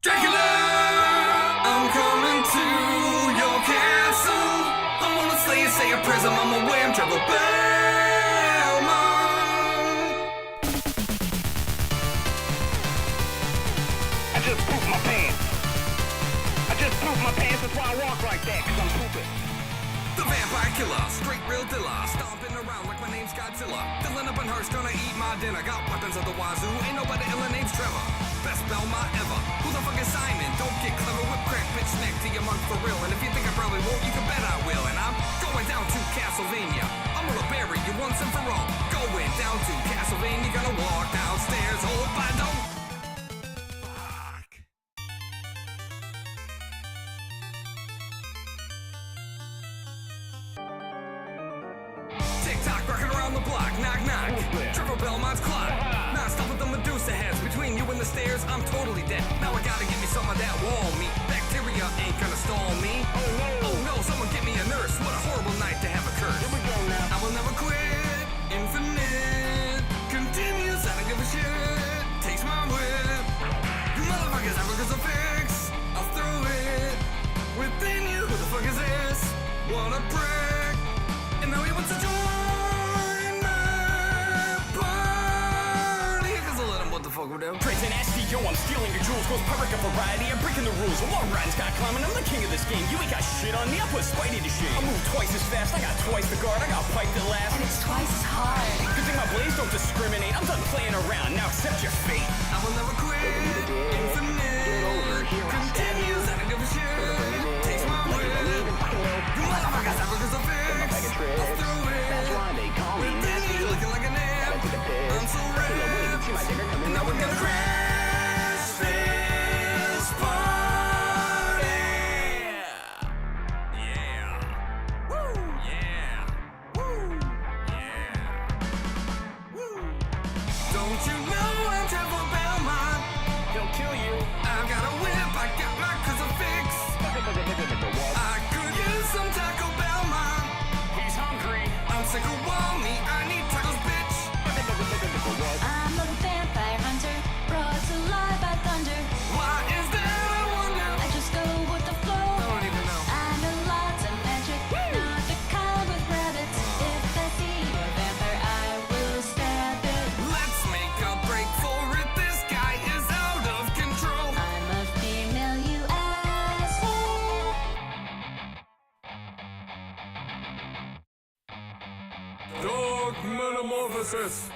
Dracula! I'm coming to your castle. I'm gonna slay you, say your prayers, I'm on my way, I'm Trevor Belmont. I just pooped my pants. That's why I walk like that, cause I'm pooping. The vampire killer, straight real dilla. Stomping around like my name's Godzilla. Dylan up in Hearst, gonna eat my dinner. Got weapons at the wazoo, ain't nobody illa name's Trevor. Best Belmont ever. Who the fuck is Simon? Don't get clever, whip crack, bitch, neck to your monk for real. And if you think I probably won't, you can bet I will. And I'm going down to Castlevania. I'm gonna bury you once and for all. Going down to Castlevania, gonna walk downstairs. Hope I don't. Tick-tock, rocking around the block, knock, knock. Trevor Belmont's clock. Nah, stop with the Medusa heads. Between you and the stairs, I'm totally dead. Now I gotta get me some of that wall meat. Bacteria ain't gonna stall me. Oh no, someone get me a nurse. What a horrible night to have occurred. Here we go now. I will never quit. Infinite. Continues, I don't give a shit. Takes my whip. You motherfuckers, Africa's a fix. I'll throw it within you. Who the fuck is this? What a prick. And now he wants to join my party. Cause I let him, what the fuck we do? Crazy nasty, yo, I'm stealing your jewels. Goes public of variety, I'm breaking the rules. A long riding Scott climbing, I'm the king of this game. You ain't got shit on me, I put Spidey to shame. I move twice as fast, I got twice the guard, I got pipe that lasts. And it's twice as hard. Good thing my blades don't discriminate, I'm done playing around, now accept your fate. I will never quit. Infinite. Continues, I don't give a shit. Takes my whip. You motherfuckers, Africa's a fix. I'll throw it. Within you, looking like an amp. I'm so ripped. And now we're gonna crash this party. Yeah. Woo. Yeah. Woo. Yeah. Woo. Don't you know I'm Trevor Belmont? He'll kill you. I've got a whip, I got my crucifix. I could use some Taco Bell, Mom. He's hungry. I'm sick of wall meat, I need tacos, bitch. I'm a vampire hunter, brought to life by thunder. Why is that, I wonder? I just go with the flow. I don't even know. I know lots of magic, not the kind with rabbits. If I see a vampire, I will stab it. Let's make a break for it, this guy is out of control. I'm a female, you asshole. Dog metamorphosis.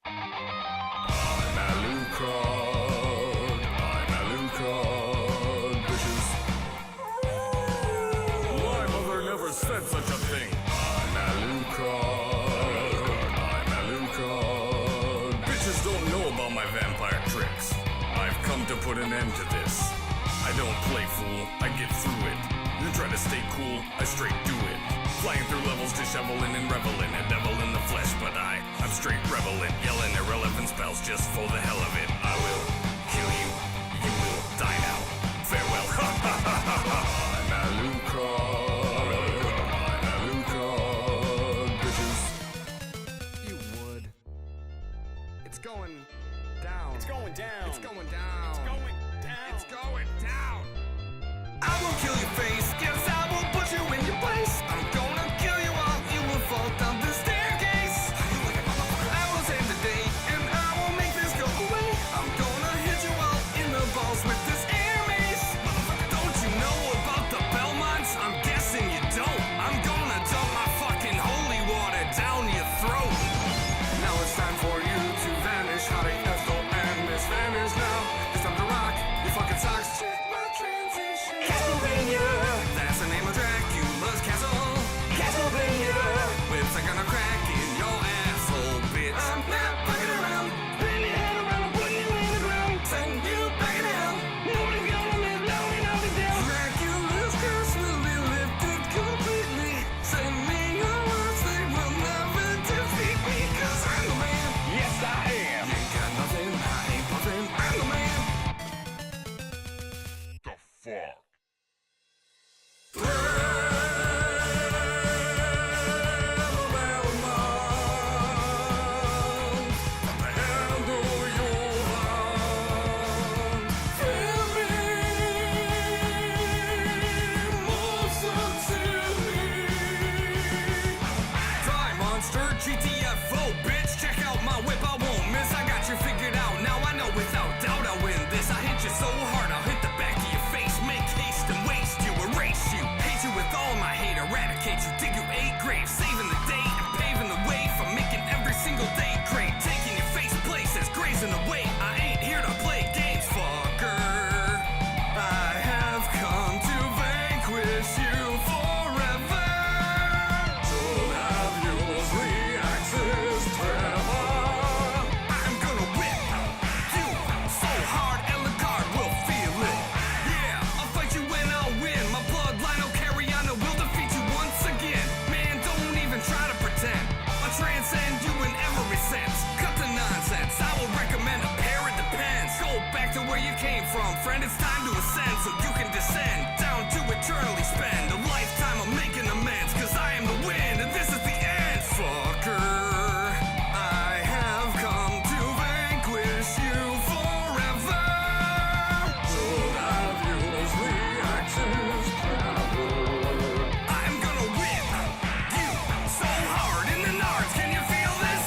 I'm Alucard. I'm Alucard, bitches. My mother never said such a thing. I'm Alucard. I'm Alucard. Bitches don't know about my vampire tricks. I've come to put an end to this. I don't play fool, I get through it. You try to stay cool, I straight do it. Flying through levels, disheveling and reveling. A devil in the flesh, but I'm straight reveling. Yelling irrelevant spells just for the hell of it. I will kill you, you will die now. Farewell. I'm Alucard. I'm Alucard, bitches. You would. It's going down. It's going down. It's going down. It's going down. It's going down. I will kill your face. Yes, I will put you in your place. I'm gonna kill you all. You will fall down the staircase. I will save the day and I will make this go away. I'm gonna hit you all in the balls with this air mace. Don't you know about the Belmonts? I'm guessing you don't. I'm gonna dump my fucking holy water down your throat. Now it's time for you to vanish. Howdy, Ethel and Miss Vanish now. It's time to rock your fucking socks. Check my transition. Castlevania. That's the name of Dracula's castle. from. Friend, it's time to ascend so you can descend down to eternally spend a lifetime of making amends. Cause I am the wind and this is the end. Fucker, I have come to vanquish you forever. Should have used reactions clever. I'm gonna whip you so hard in the nards. Can you feel this?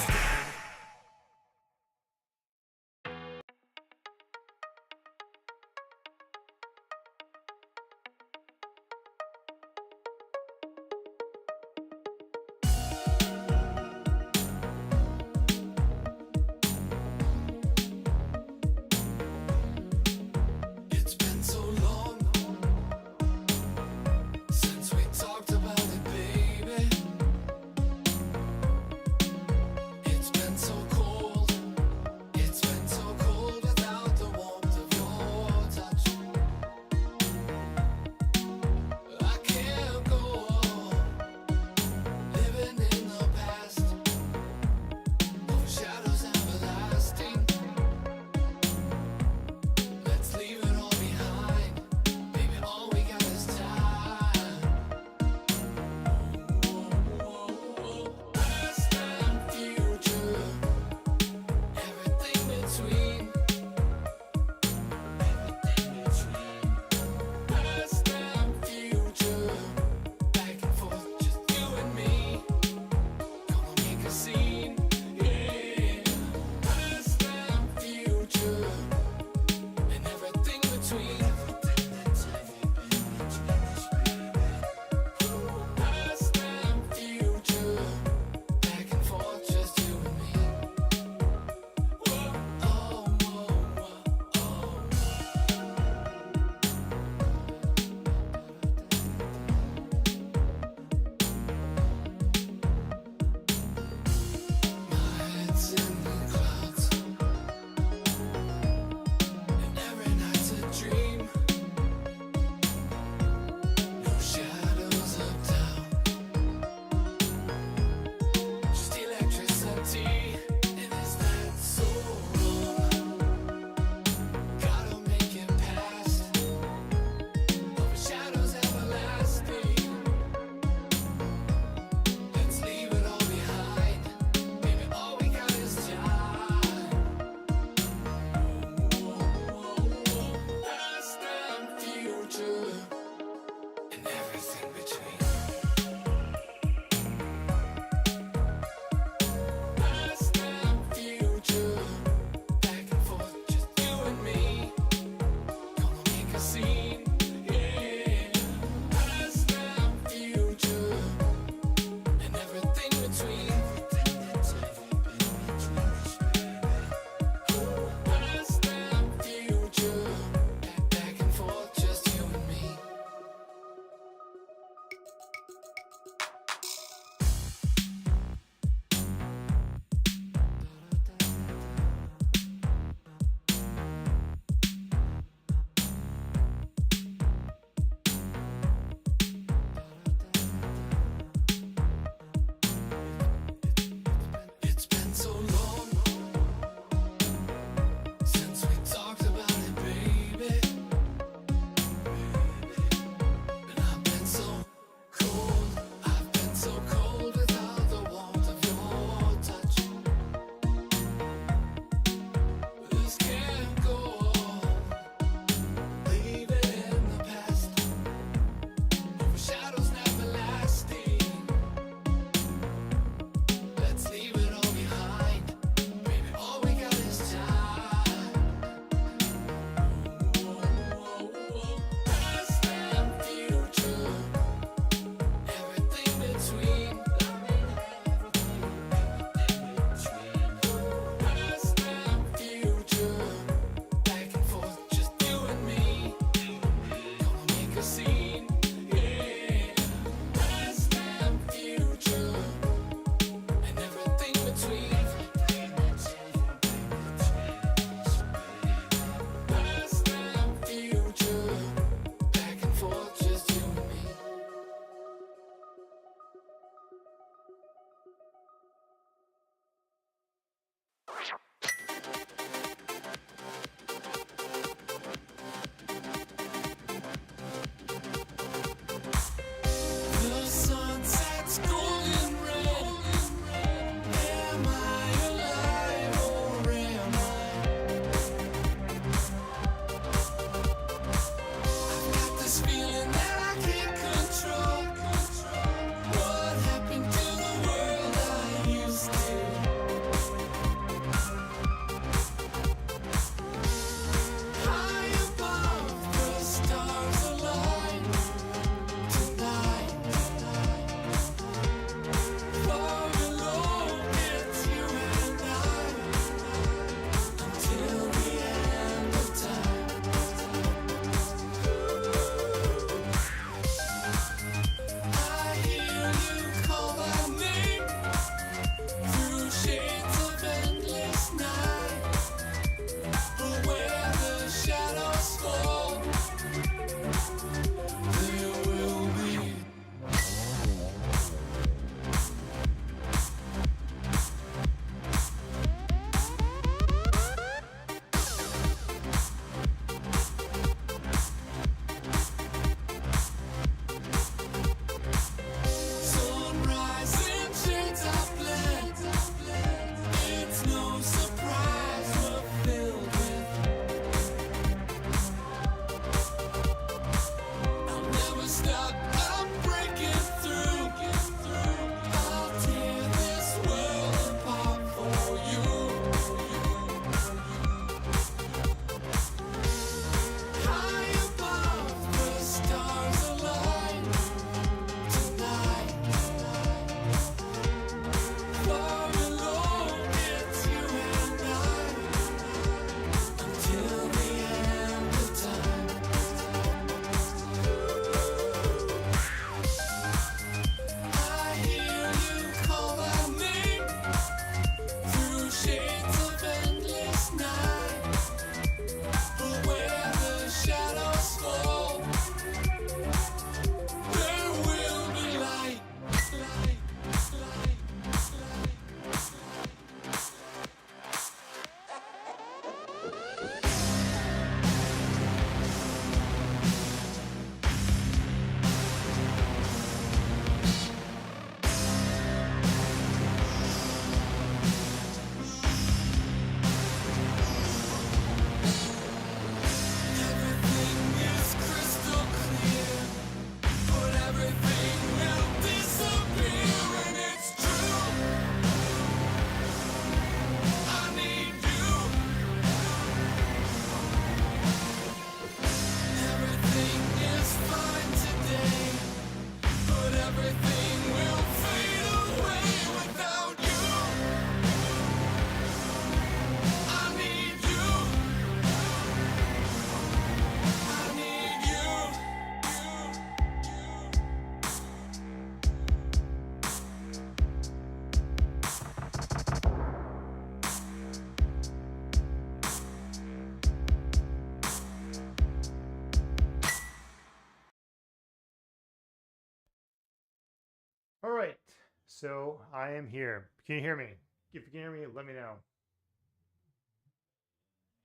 So I am here. Can you hear me? If you can hear me, let me know.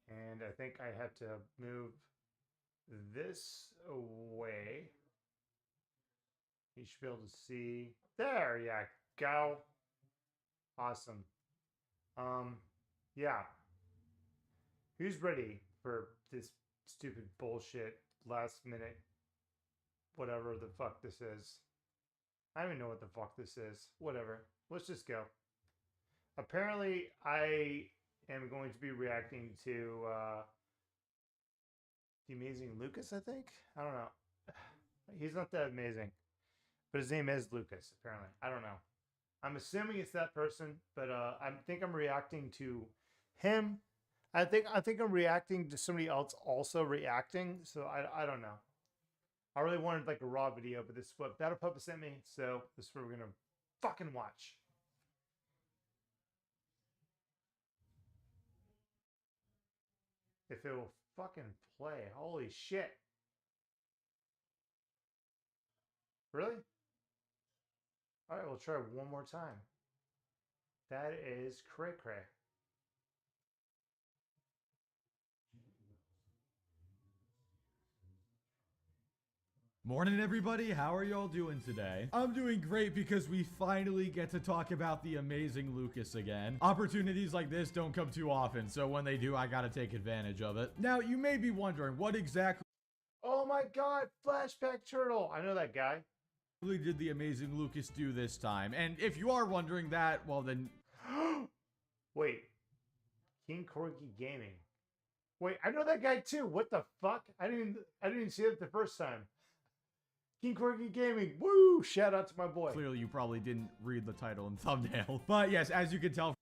And I think I had to move this away. You should be able to see. There, yeah, go. Awesome. Yeah. Who's ready for this stupid bullshit last minute whatever the fuck this is? I don't even know what the fuck this is. Whatever. Let's just go. Apparently, I am going to be reacting to the amazing Lucas, I think? I don't know. He's not that amazing. But his name is Lucas, apparently. I don't know. I'm assuming it's that person, but I think I'm reacting to him. I think I'm reacting to somebody else also reacting, so I don't know. I really wanted like a raw video, but this is what Battle Puppet sent me, so this is what we're gonna fucking watch. If it will fucking play, holy shit. Really? Alright, we'll try one more time. That is cray cray. Morning, everybody. How are y'all doing today? I'm doing great because we finally get to talk about the amazing Lucas again. Opportunities like this don't come too often, so when they do, I gotta take advantage of it. Now, you may be wondering, what exactly Oh my god, Flashback Turtle! I know that guy. did the amazing Lucas do this time? And if you are wondering that, well then... Wait. King Corgi Gaming. Wait, I know that guy too. What the fuck? I didn't even see it the first time. King Corgi Gaming. Woo! Shout out to my boy. Clearly, you probably didn't read the title and thumbnail. But yes, as you can tell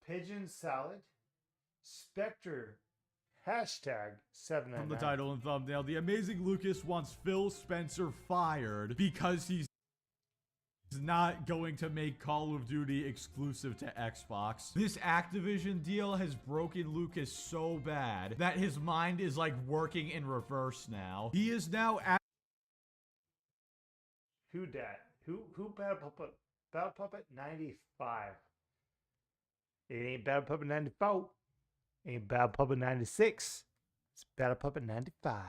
Pigeon Salad. Spectre. Hashtag 799. from the title and thumbnail, the amazing Lucas wants Phil Spencer fired because he's not going to make Call of Duty exclusive to Xbox. This Activision deal has broken Lucas so bad that his mind is like working in reverse now. He is now Who dat? Who Battle Puppet? Battle Puppet 95. It ain't Battle Puppet 94. Ain't Battle Puppet 96. It's Battle Puppet 95.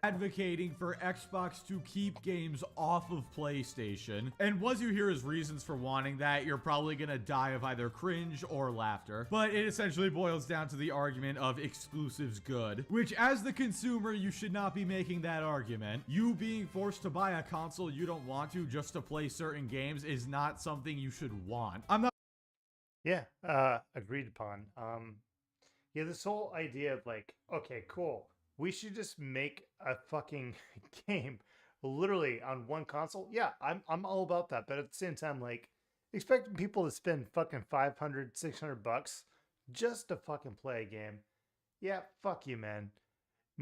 advocating for Xbox to keep games off of PlayStation. And once you hear his reasons for wanting that, you're probably gonna die of either cringe or laughter. But it essentially boils down to the argument of exclusives good, which as the consumer, you should not be making that argument. You being forced to buy a console you don't want to just to play certain games is not something you should want. I'm not Yeah, agreed upon. Yeah, this whole idea of like, okay, cool. We should just make a fucking game literally on one console. Yeah, I'm all about that. But at the same time, like, expecting people to spend fucking 500, 600 bucks just to fucking play a game. Yeah, fuck you, man.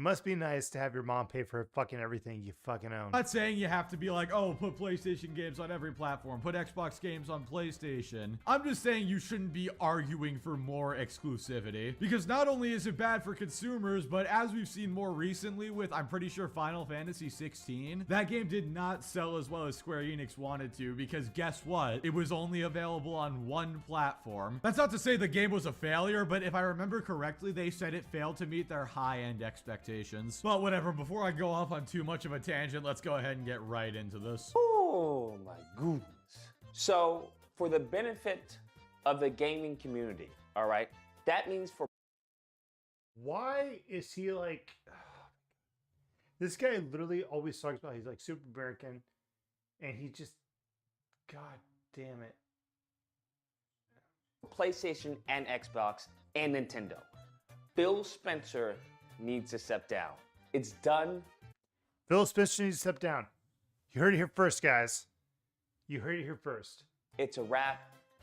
Must be nice to have your mom pay for fucking everything you fucking own. not saying you have to be like, oh, put PlayStation games on every platform, put Xbox games on PlayStation. I'm just saying you shouldn't be arguing for more exclusivity, because not only is it bad for consumers, but as we've seen more recently with, I'm pretty sure, Final Fantasy 16, that game did not sell as well as Square Enix wanted to, because guess what? It was only available on one platform. That's not to say the game was a failure, but if I remember correctly, they said it failed to meet their high-end expectations. But whatever, before I go off on too much of a tangent, let's go ahead and get right into this. Oh my goodness. So, for the benefit of the gaming community, all right, that means for Why is he like... This guy literally always talks about he's like super American, and he just... God damn it. PlayStation and Xbox and Nintendo, Phil Spencer needs to step down. It's done. Phil Spencer needs to step down. You heard it here first, guys. You heard it here first. It's a wrap.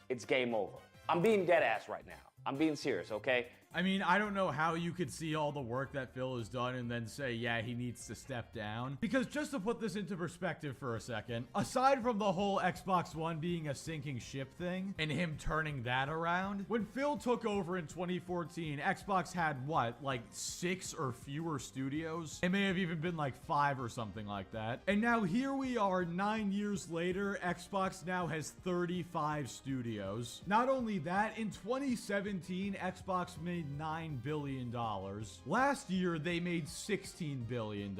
It's game over. I'm being dead ass right now. I'm being serious, okay? I mean, I don't know how you could see all the work that Phil has done and then say, yeah, he needs to step down. Because just to put this into perspective for a second, aside from the whole Xbox One being a sinking ship thing and him turning that around, when Phil took over in 2014, Xbox had what, like 6 or fewer studios? It may have even been like 5 or something like that. And now here we are 9 years later, Xbox now has 35 studios. Not only that, in 2017, Xbox made $9 billion. Last year, they made $16 billion.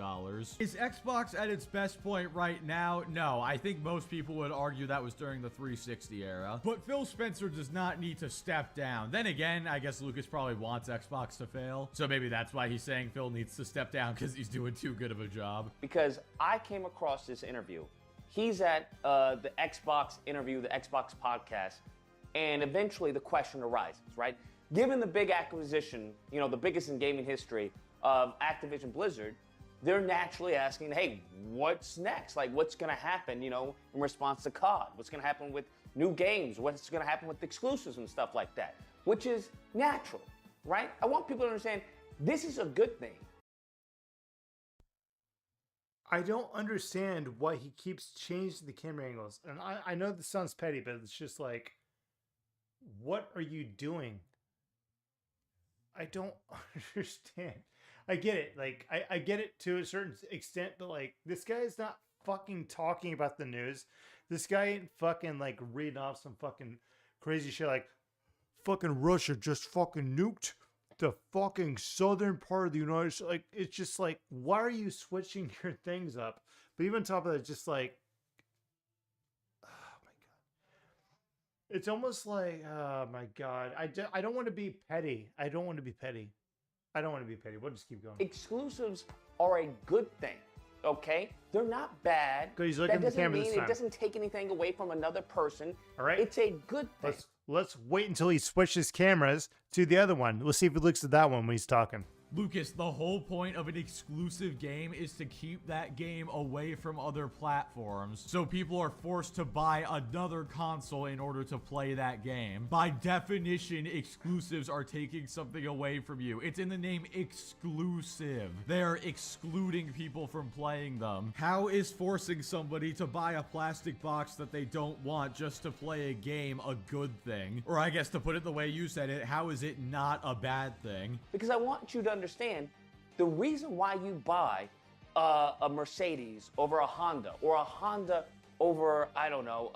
Is Xbox at its best point right now? No, I think most people would argue that was during the 360 era. But Phil Spencer does not need to step down. Then again, I guess Lucas probably wants Xbox to fail. So maybe that's why he's saying Phil needs to step down, because he's doing too good of a job. Because I came across this interview. He's at the Xbox interview, the Xbox podcast, and eventually the question arises, right? Given the big acquisition, you know, the biggest in gaming history of Activision Blizzard, they're naturally asking, hey, what's next? Like, what's going to happen, you know, in response to COD? What's going to happen with new games? What's going to happen with exclusives and stuff like that? Which is natural, right? I want people to understand this is a good thing. I don't understand why he keeps changing the camera angles. And I know this sounds petty, but it's just like, what are you doing? I don't understand. I get it. Like, I get it to a certain extent, but like, this guy is not fucking talking about the news. This guy ain't fucking like reading off some fucking crazy shit like, fucking Russia just fucking nuked the fucking southern part of the United States. Like, it's just like, why are you switching your things up? But even on top of that, just like, it's almost like, oh my God. I don't want to be petty. I don't want to be petty. We'll just keep going. Exclusives are a good thing, okay? They're not bad. Good, he's looking that at the doesn't camera mean this it time. doesn't take anything away from another person. All right. It's a good thing. Let's wait until he switches cameras to the other one. We'll see if he looks at that one when he's talking. Lucas, the whole point of an exclusive game is to keep that game away from other platforms, so people are forced to buy another console in order to play that game. By definition, exclusives are taking something away from you. It's in the name exclusive. They're excluding people from playing them. How is forcing somebody to buy a plastic box that they don't want just to play a game a good thing? Or I guess to put it the way you said it, how is it not a bad thing? Because I want you to understand the reason why you buy a Mercedes over a Honda, or a Honda over, I don't know,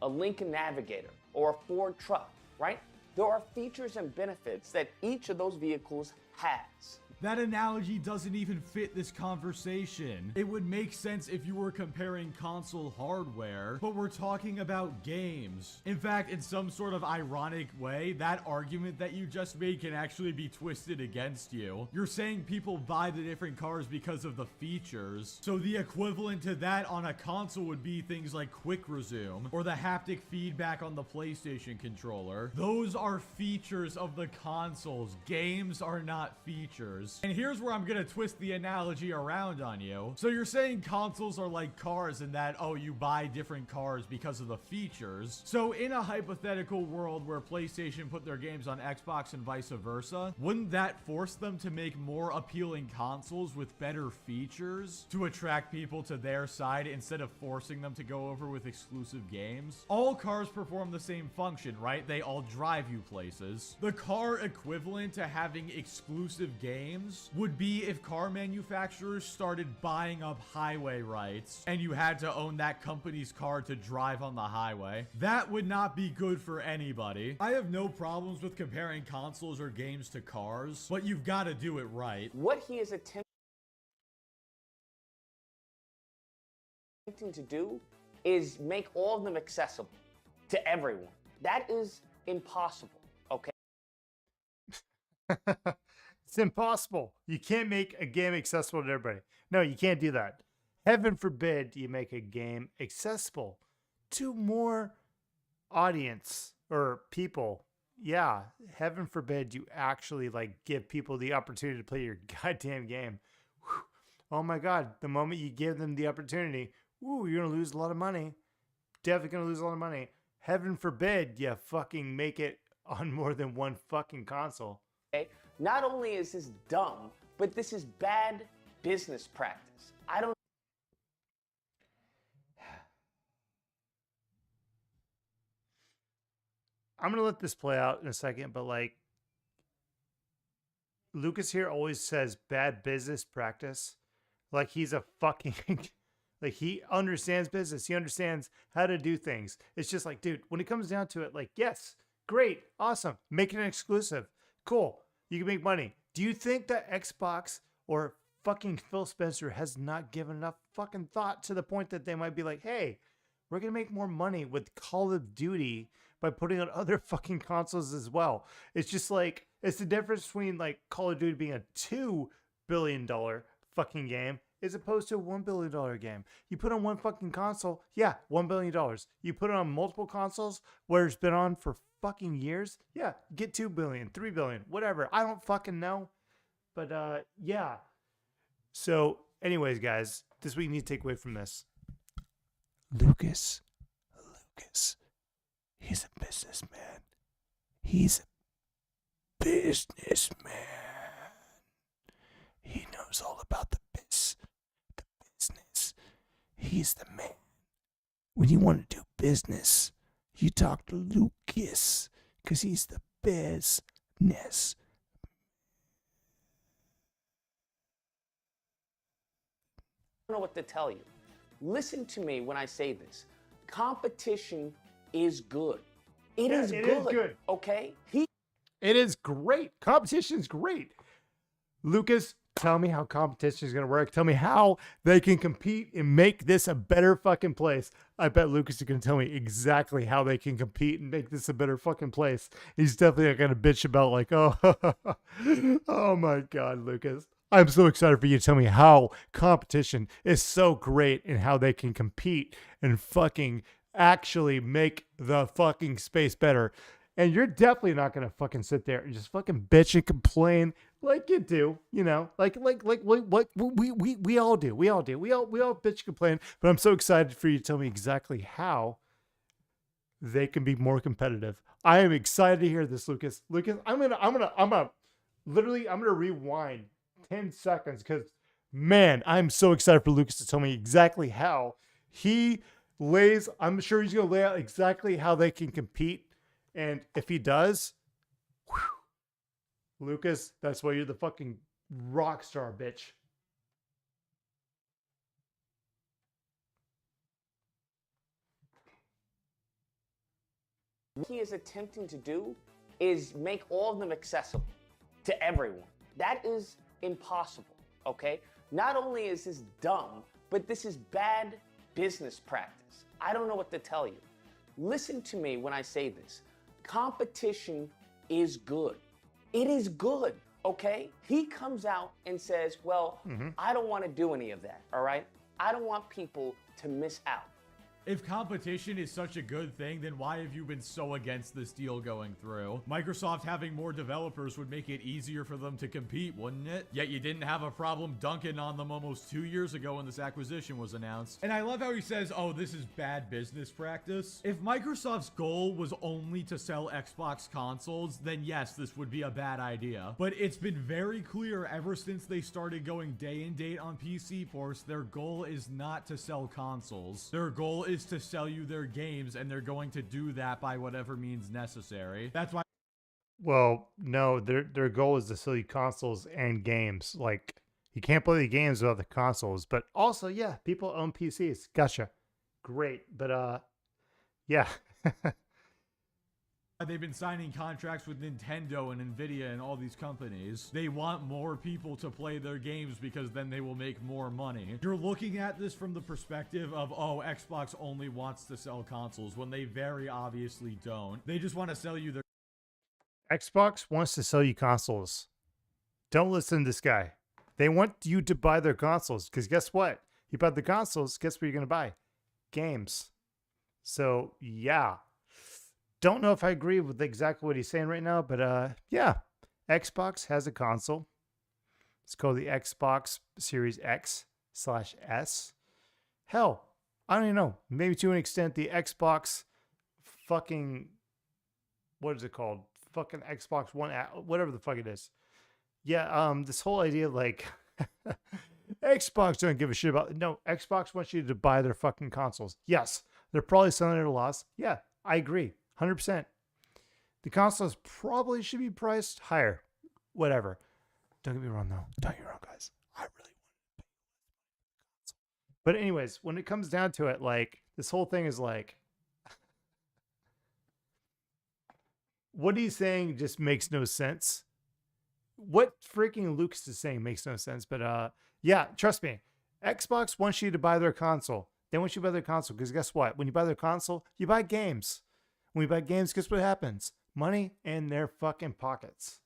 a Lincoln Navigator or a Ford truck, right? There are features and benefits that each of those vehicles has. That analogy doesn't even fit this conversation. It would make sense if you were comparing console hardware, but we're talking about games. In fact, in some sort of ironic way, that argument that you just made can actually be twisted against you. You're saying people buy the different cars because of the features. So the equivalent to that on a console would be things like quick resume or the haptic feedback on the PlayStation controller. Those are features of the consoles. Games are not features. And here's where I'm gonna twist the analogy around on you. So you're saying consoles are like cars in that, oh, you buy different cars because of the features. So in a hypothetical world where PlayStation put their games on Xbox and vice versa, wouldn't that force them to make more appealing consoles with better features to attract people to their side instead of forcing them to go over with exclusive games? All cars perform the same function, right? They all drive you places. The car equivalent to having exclusive games would be if car manufacturers started buying up highway rights and you had to own that company's car to drive on the highway. That would not be good for anybody. I have no problems with comparing consoles or games to cars, but you've got to do it right. What he is attempting to do is make all of them accessible to everyone. That is impossible, okay? It's impossible. You can't make a game accessible to everybody. No, you can't do that. Heaven forbid you make a game accessible to more audience or people. Yeah, heaven forbid you actually like give people the opportunity to play your goddamn game. Whew. Oh my God, the moment you give them the opportunity, ooh, you're gonna lose a lot of money. Definitely gonna lose a lot of money. Heaven forbid you fucking make it on more than one fucking console. Okay? Not only is this dumb, but this is bad business practice. I don't I'm gonna let this play out in a second, but like Lucas here always says bad business practice. Like he's a fucking like he understands business. He understands how to do things. It's just like, dude, when it comes down to it, like, yes, great, awesome. Make it an exclusive. Cool. You can make money. Do you think that Xbox or fucking Phil Spencer has not given enough fucking thought to the point that they might be like, hey, we're going to make more money with Call of Duty by putting on other fucking consoles as well? It's just like, it's the difference between like Call of Duty being a $2 billion fucking game as opposed to a $1 billion game. You put on one fucking console, yeah, $1 billion. You put it on multiple consoles where it's been on for fucking years, yeah, get 2 billion, 3 billion, whatever. I don't fucking know. But yeah. So anyways, guys, this is what you need to take away from this. Lucas, he's a businessman. He's a businessman. He knows all about the business. He's the man. When you want to do business, you talk to Lucas, because he's the business. I don't know what to tell you. Listen to me when I say this. Competition is good. It is good. Okay? It is great. Competition's great. Lucas, tell me how competition is going to work. Tell me how they can compete and make this a better fucking place. I bet Lucas is going to tell me exactly how they can compete and make this a better fucking place. He's definitely not going to bitch about like, oh, oh my God, Lucas. I'm so excited for you to tell me how competition is so great and how they can compete and fucking actually make the fucking space better. And you're definitely not going to fucking sit there and just fucking bitch and complain like you do, you know, like what we all do. We all bitch and complain, but I'm so excited for you to tell me exactly how they can be more competitive. I am excited to hear this, Lucas. I'm gonna rewind 10 seconds because, man, I'm so excited for Lucas to tell me exactly how I'm sure he's going to lay out exactly how they can compete. And if he does, Lucas, that's why you're the fucking rock star, bitch. What he is attempting to do is make all of them accessible to everyone. That is impossible, okay? Not only is this dumb, but this is bad business practice. I don't know what to tell you. Listen to me when I say this. Competition is good. It is good, okay? He comes out and says, well, I don't want to do any of that, all right? I don't want people to miss out. If competition is such a good thing, then why have you been so against this deal going through? Microsoft having more developers would make it easier for them to compete, wouldn't it? Yet you didn't have a problem dunking on them almost 2 years ago when this acquisition was announced. And I love how he says, oh, this is bad business practice. If Microsoft's goal was only to sell Xbox consoles, then yes, this would be a bad idea. But it's been very clear ever since they started going day and date on PC ports, their goal is not to sell consoles. Their goal is to sell you their games, and they're going to do that by whatever means necessary. That's why. Well, no, their goal is to sell you consoles and games. Like, you can't play the games without the consoles. But also, yeah, people own PCs. Gotcha. Great. But, yeah. They've been signing contracts with Nintendo and Nvidia and all these companies. They want more people to play their games because then they will make more money. You're looking at this from the perspective of, oh, Xbox only wants to sell consoles, when they very obviously don't. They just want to sell you their... Xbox wants to sell you consoles. Don't listen to this guy. They want you to buy their consoles because guess what? You buy the consoles, guess what you're going to buy? Games. So, yeah. Don't know if I agree with exactly what he's saying right now, but yeah, Xbox has a console. It's called the Xbox Series X/S. Hell, I don't even know. Maybe to an extent, the Xbox fucking what is it called? Fucking Xbox One, whatever the fuck it is. Yeah, this whole idea of like Xbox don't give a shit about. No, Xbox wants you to buy their fucking consoles. Yes, they're probably selling it at a loss. Yeah, I agree, 100%. The consoles probably should be priced higher. Whatever. Don't get me wrong though. Don't get me wrong, guys. I really want to pay console. But anyways, when it comes down to it, like this whole thing is like, what he's saying just makes no sense. What freaking Lucas is saying makes no sense. But yeah, trust me. Xbox wants you to buy their console. They want you to buy their console because guess what? When you buy their console, you buy games. When you buy games, guess what happens? Money in their fucking pockets.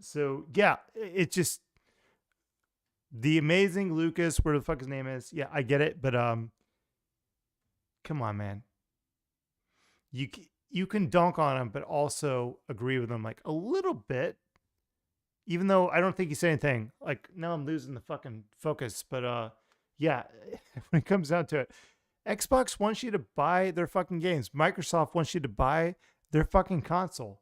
So yeah, it's just the amazing Lucas, where the fuck his name is. Yeah, I get it, but come on, man. You can dunk on him, but also agree with him like a little bit. Even though I don't think he said anything. Like now I'm losing the fucking focus, but yeah, when it comes down to it, Xbox wants you to buy their fucking games. Microsoft wants you to buy their fucking console.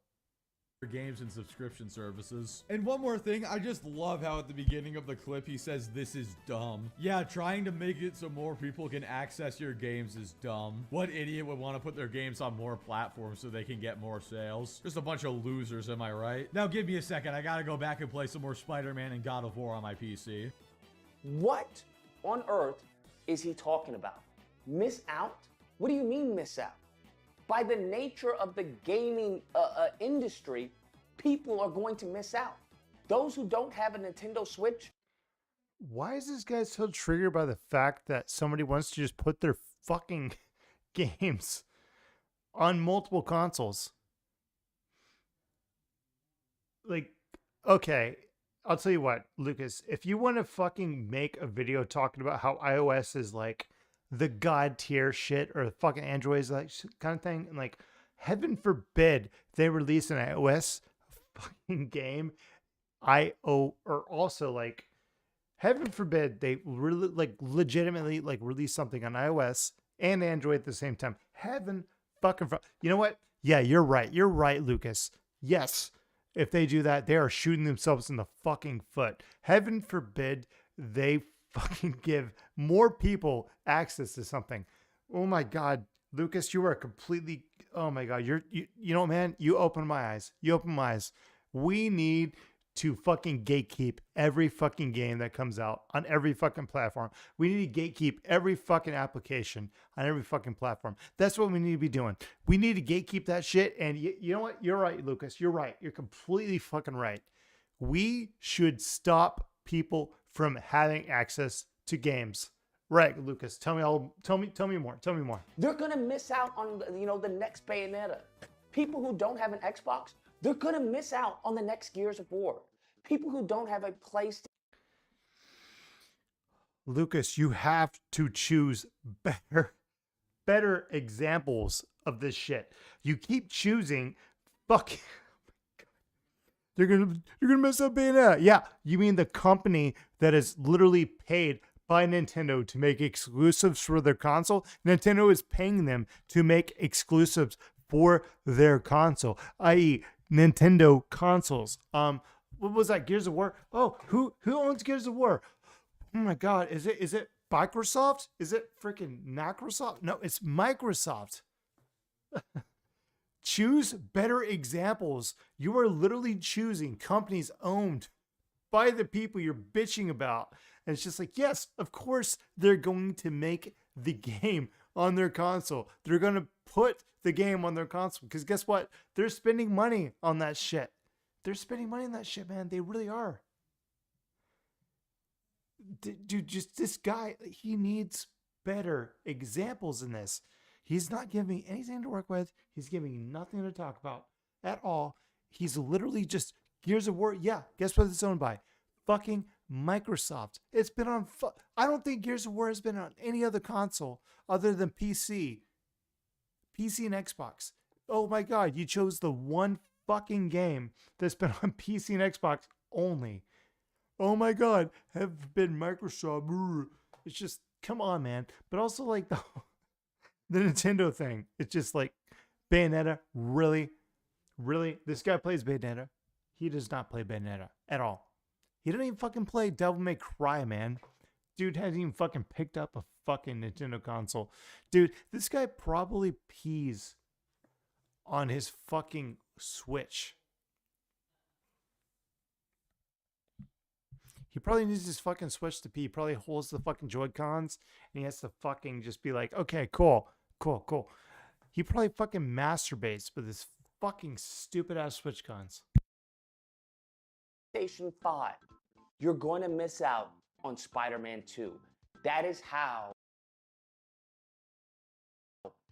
Games and subscription services. And one more thing, I just love how at the beginning of the clip he says this is dumb. Yeah, trying to make it so more people can access your games is dumb. What idiot would want to put their games on more platforms so they can get more sales? Just a bunch of losers, am I right? Now give me a second, I gotta go back and play some more Spider-Man and God of War on my PC. What on earth is he talking about? Miss out? What do you mean miss out? By the nature of the gaming industry, people are going to miss out. Those who don't have a Nintendo Switch. Why is this guy so triggered by the fact that somebody wants to just put their fucking games on multiple consoles? Like, okay, I'll tell you what, Lucas, if you want to fucking make a video talking about how iOS is like the god tier shit or fucking Android is like kind of thing, and like heaven forbid they release an iOS fucking game, or also like heaven forbid they really like legitimately like release something on iOS and Android at the same time. Heaven fucking you know what? Yeah, you're right. You're right, Lucas. Yes, if they do that, they are shooting themselves in the fucking foot. Heaven forbid they fucking give more people access to something. Oh my God, Lucas, you are completely, oh my God, you know, man, you open my eyes. You open my eyes. We need to fucking gatekeep every fucking game that comes out on every fucking platform. We need to gatekeep every fucking application on every fucking platform. That's what we need to be doing. We need to gatekeep that shit. And you know what? You're right, Lucas. You're right. You're completely fucking right. We should stop people from having access to games. Right, Lucas. Tell me more. Tell me more. They're gonna miss out on the next Bayonetta. People who don't have an Xbox, they're gonna miss out on the next Gears of War. People who don't have a PlayStation. Lucas, you have to choose better examples of this shit. You keep choosing fucking. You're gonna mess up Bayonetta. Yeah, you mean the company that is literally paid by Nintendo to make exclusives for their console? Nintendo is paying them to make exclusives for their console, i.e., Nintendo consoles. What was that? Gears of War? Oh, who owns Gears of War? Oh my God, is it Microsoft? Is it freaking Microsoft? No, it's Microsoft. Choose better examples. You are literally choosing companies owned by the people you're bitching about. And it's just like, yes, of course they're going to make the game on their console. They're going to put the game on their console because guess what? They're spending money on that shit. They're spending money on that shit, man. They really are. Dude, just this guy, he needs better examples in this. He's not giving me anything to work with. He's giving me nothing to talk about at all. He's literally just Gears of War. Yeah, guess what it's owned by? Fucking Microsoft. It's been on. I don't think Gears of War has been on any other console other than PC and Xbox. Oh my God, you chose the one fucking game that's been on PC and Xbox only. Oh my God, have been Microsoft. It's just, come on, man. But also like the Nintendo thing. It's just like, Bayonetta, really? Really? This guy plays Bayonetta? He does not play Bayonetta at all. He doesn't even fucking play Devil May Cry, man. Dude hasn't even fucking picked up a fucking Nintendo console. Dude, this guy probably pees on his fucking Switch. He probably needs his fucking Switch to pee. He probably holds the fucking Joy-Cons and he has to fucking just be like, okay, cool. He probably fucking masturbates with his fucking stupid ass Switch cons. PlayStation 5, you're going to miss out on Spider-Man 2. That is how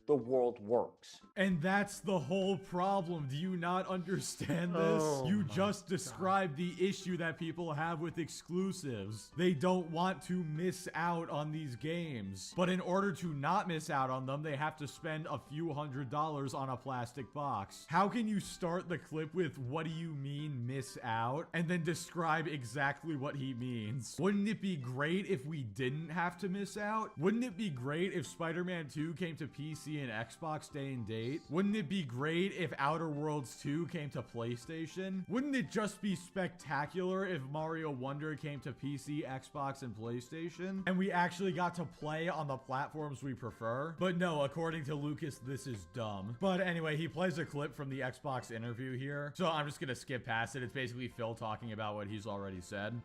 the world works. And that's the whole problem. Do you not understand this? Oh You my just described the issue that people have with exclusives. They don't want to miss out on these games. But in order to not miss out on them, they have to spend a few $100s on a plastic box. How can you start the clip with, what do you mean miss out? And then describe exactly what he means? Wouldn't it be great if we didn't have to miss out? Wouldn't it be great if Spider-Man 2 came to PC and Xbox day and date? Wouldn't it be great if Outer Worlds 2 came to PlayStation? Wouldn't it just be spectacular if Mario Wonder came to PC, Xbox, and PlayStation? And we actually got to play on the platforms we prefer? But no, according to Lucas, this is dumb. But anyway, he plays a clip from the Xbox interview here, so I'm just gonna skip past it. It's basically Phil talking about what he's already said.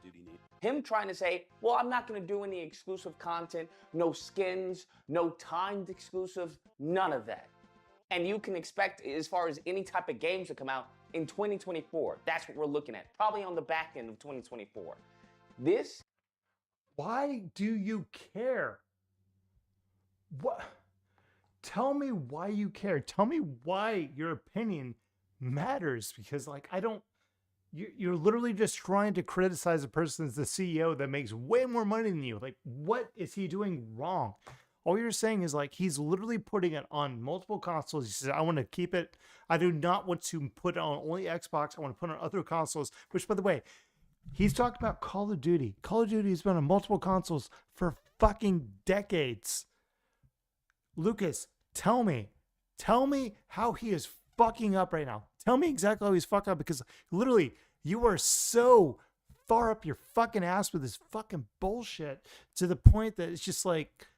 Him trying to say, well, I'm not going to do any exclusive content, no skins, no timed exclusives, none of that. And you can expect, as far as any type of games to come out in 2024, that's what we're looking at, probably on the back end of 2024. This. Why do you care? What? Tell me why you care. Tell me why your opinion matters, because like I don't. You're literally just trying to criticize a person as the CEO that makes way more money than you. Like, what is he doing wrong? All you're saying is like, he's literally putting it on multiple consoles. He says, I want to keep it. I do not want to put it on only Xbox. I want to put it on other consoles, which by the way, he's talked about Call of Duty. Call of Duty has been on multiple consoles for fucking decades. Lucas, tell me how he is fucking up right now. Tell me exactly how he's fucking up, because literally you are so far up your fucking ass with this fucking bullshit to the point that it's just like,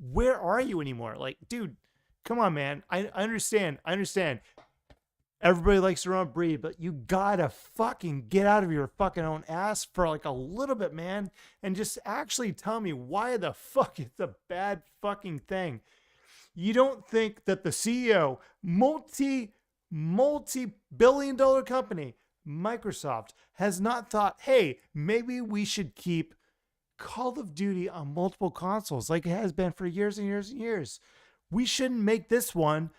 where are you anymore? Like, dude, come on, man. I understand. Everybody likes their own breed, but you gotta fucking get out of your fucking own ass for like a little bit, man. And just actually tell me why the fuck it's a bad fucking thing. You don't think that the CEO, multi-billion-dollar company, Microsoft, has not thought, hey, maybe we should keep Call of Duty on multiple consoles like it has been for years and years and years. We shouldn't make this one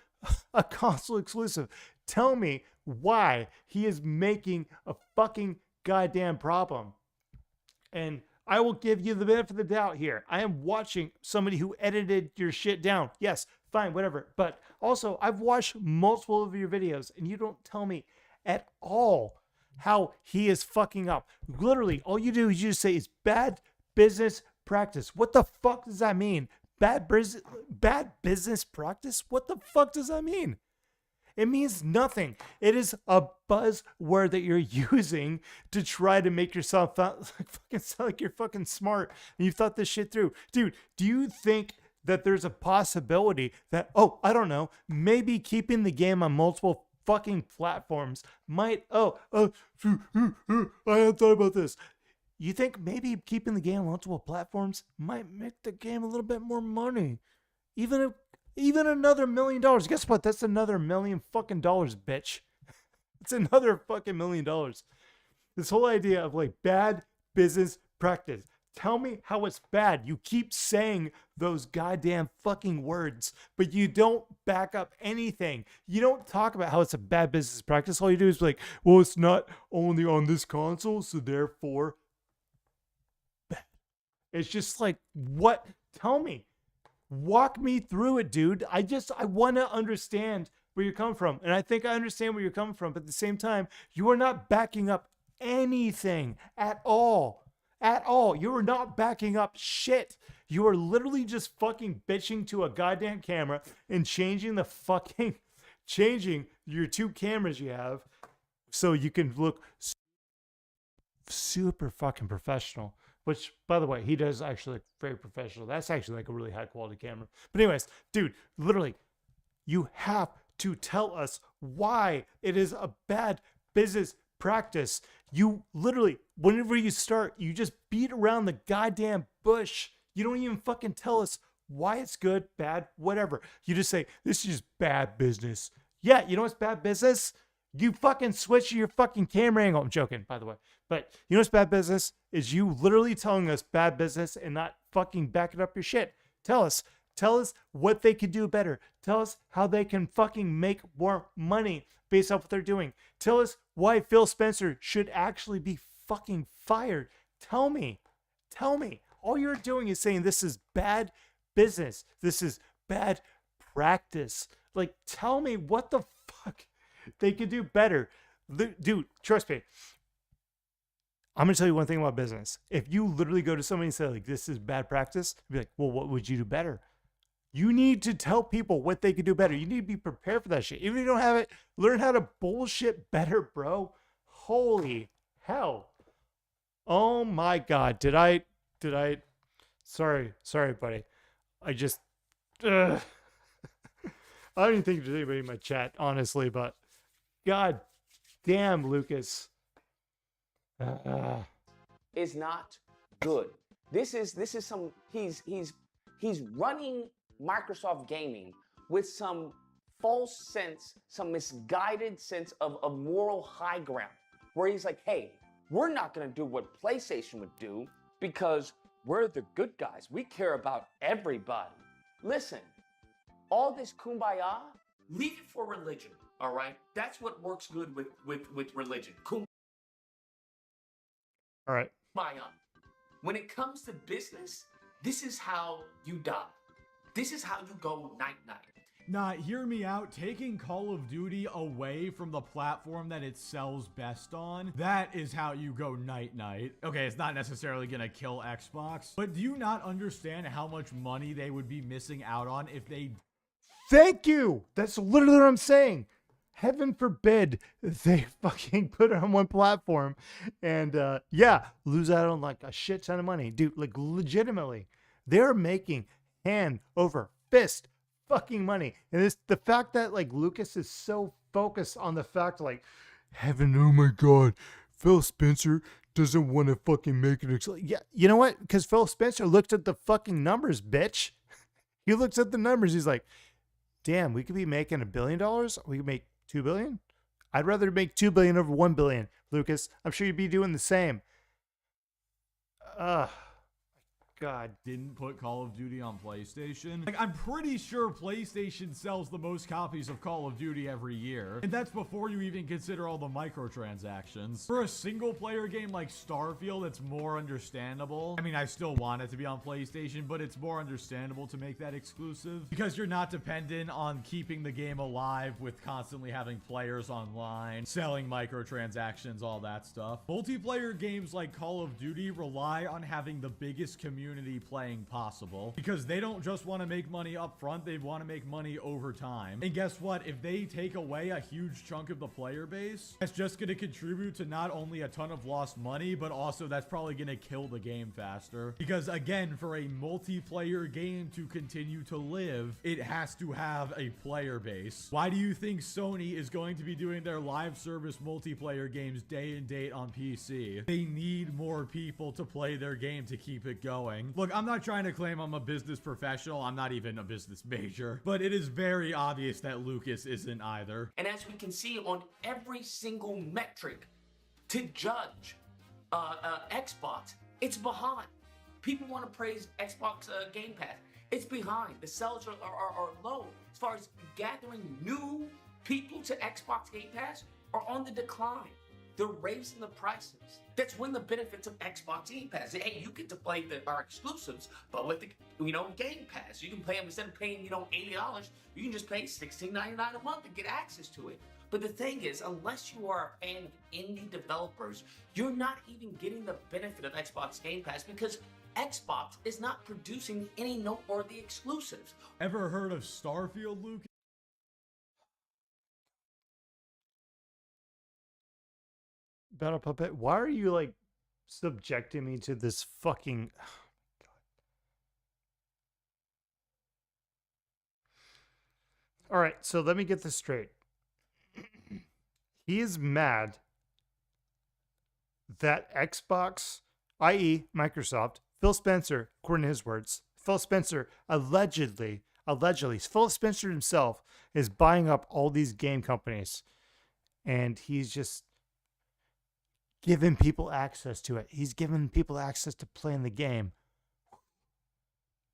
a console exclusive. Tell me why he is making a fucking goddamn problem. And I will give you the benefit of the doubt here. I am watching somebody who edited your shit down. Yes, fine, whatever. But also, I've watched multiple of your videos, and you don't tell me at all how he is fucking up. Literally, all you do is you just say it's bad business practice. What the fuck does that mean? Bad business practice? What the fuck does that mean? It means nothing. It is a buzzword that you're using to try to make yourself sound like you're fucking smart and you've thought this shit through. Dude, do you think that there's a possibility that, oh, I don't know, maybe keeping the game on multiple fucking platforms might, I hadn't thought about this. You think maybe keeping the game on multiple platforms might make the game a little bit more money? Even another $1 million. Guess what? That's another $1 million fucking dollars, bitch. It's another fucking $1 million. This whole idea of like bad business practice. Tell me how it's bad. You keep saying those goddamn fucking words, but you don't back up anything. You don't talk about how it's a bad business practice. All you do is be like, well, it's not only on this console, so therefore bad. It's just like, what? Tell me. Walk me through it, dude. I want to understand where you're coming from. And I think I understand where you're coming from. But at the same time, you are not backing up anything at all. At all. You are not backing up shit. You are literally just fucking bitching to a goddamn camera and changing the fucking changing your 2 cameras you have so you can look super fucking professional. Which, by the way, he does actually look very professional. That's actually like a really high quality camera. But anyways, dude, literally, you have to tell us why it is a bad business practice. You literally, whenever you start, you just beat around the goddamn bush. You don't even fucking tell us why it's good, bad, whatever. You just say, this is just bad business. Yeah, you know what's bad business? You fucking switch your fucking camera angle. I'm joking, by the way. But you know what's bad business? Is you literally telling us bad business and not fucking backing up your shit. Tell us what they could do better. Tell us how they can fucking make more money based off what they're doing. Tell us why Phil Spencer should actually be fucking fired. Tell me. All you're doing is saying this is bad business. This is bad practice. Like, tell me what the fuck they could do better. Dude, trust me. I'm going to tell you one thing about business. If you literally go to somebody and say, like, this is bad practice, be like, well, what would you do better? You need to tell people what they could do better. You need to be prepared for that shit. Even if you don't have it, learn how to bullshit better, bro. Holy hell. Oh my God. Did I, sorry, buddy. I just, I don't even think there's anybody in my chat, honestly, but God damn, Lucas. Is not good. This is some he's running Microsoft Gaming with some false sense, some misguided sense of moral high ground, where he's like, hey, we're not gonna do what PlayStation would do because we're the good guys. We care about everybody. Listen, all this kumbaya, leave it for religion, all right? That's what works good with religion. All right. When it comes to business, this is how you die. This is how you go night-night. Nah, hear me out. Taking Call of Duty away from the platform that it sells best on, that is how you go night-night. Okay, it's not necessarily gonna kill Xbox, but do you not understand how much money they would be missing out on if they... Thank you. That's literally what I'm saying. Heaven forbid they fucking put it on one platform and lose out on like a shit ton of money. Dude, like legitimately, they're making hand over fist fucking money. And it's the fact that like Lucas is so focused on the fact like, heaven, oh my God, Phil Spencer doesn't want to fucking make it. Yeah, you know what? Because Phil Spencer looked at the fucking numbers, bitch. He looks at the numbers. He's like, damn, we could be making $1 billion. We could make $2 billion. I'd rather make $2 billion over $1 billion, Lucas. I'm sure you'd be doing the same. God. Didn't put Call of Duty on PlayStation. Like, I'm pretty sure PlayStation sells the most copies of Call of Duty every year. And that's before you even consider all the microtransactions. For a single player game like Starfield, it's more understandable. I mean, I still want it to be on PlayStation, but it's more understandable to make that exclusive because you're not dependent on keeping the game alive with constantly having players online, selling microtransactions, all that stuff. Multiplayer games like Call of Duty rely on having the biggest community playing possible because they don't just want to make money up front, they want to make money over time. And guess what? If they take away a huge chunk of the player base, that's just going to contribute to not only a ton of lost money, but also that's probably going to kill the game faster. Because again, for a multiplayer game to continue to live, it has to have a player base. Why do you think Sony is going to be doing their live service multiplayer games day and date on PC? They need more people to play their game to keep it going. Look, I'm not trying to claim I'm a business professional. I'm not even a business major, but it is very obvious that Lucas isn't either. And as we can see on every single metric to judge Xbox, it's behind. People want to praise Xbox Game Pass. It's behind. The sales are low. As far as gathering new people to Xbox Game Pass are on the decline. They're raising the prices. That's when the benefits of Xbox Game Pass. Hey, you get to play our exclusives, but with the Game Pass, you can play them instead of paying $80. You can just pay $16.99 a month and get access to it. But the thing is, unless you are a fan of indie developers, you're not even getting the benefit of Xbox Game Pass because Xbox is not producing any noteworthy exclusives. Ever heard of Starfield, Lucas? Battle Puppet, why are you like subjecting me to this fucking All right, so let me get this straight. He is mad that Xbox, i.e. Microsoft, Phil Spencer, according to his words, Phil Spencer allegedly, Phil Spencer himself is buying up all these game companies, and he's just giving people access to it. He's giving people access to playing the game.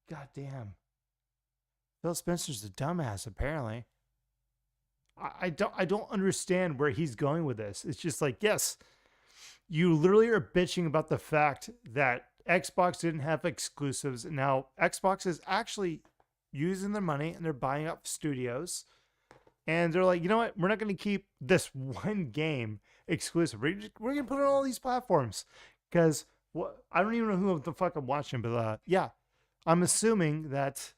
God damn. Phil Spencer's a dumbass, apparently. I don't understand where he's going with this. It's just like, yes, you literally are bitching about the fact that Xbox didn't have exclusives. Now, Xbox is actually using their money and they're buying up studios. And they're like, you know what? We're not going to keep this one game exclusive. We're going to put it on all these platforms. Because I don't even know who the fuck I'm watching. But yeah, I'm assuming that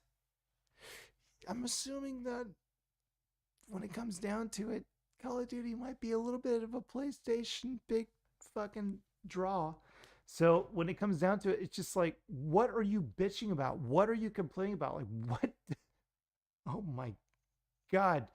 when it comes down to it, Call of Duty might be a little bit of a PlayStation big fucking draw. So when it comes down to it, it's just like, what are you bitching about? What are you complaining about? Like, what? Oh my God.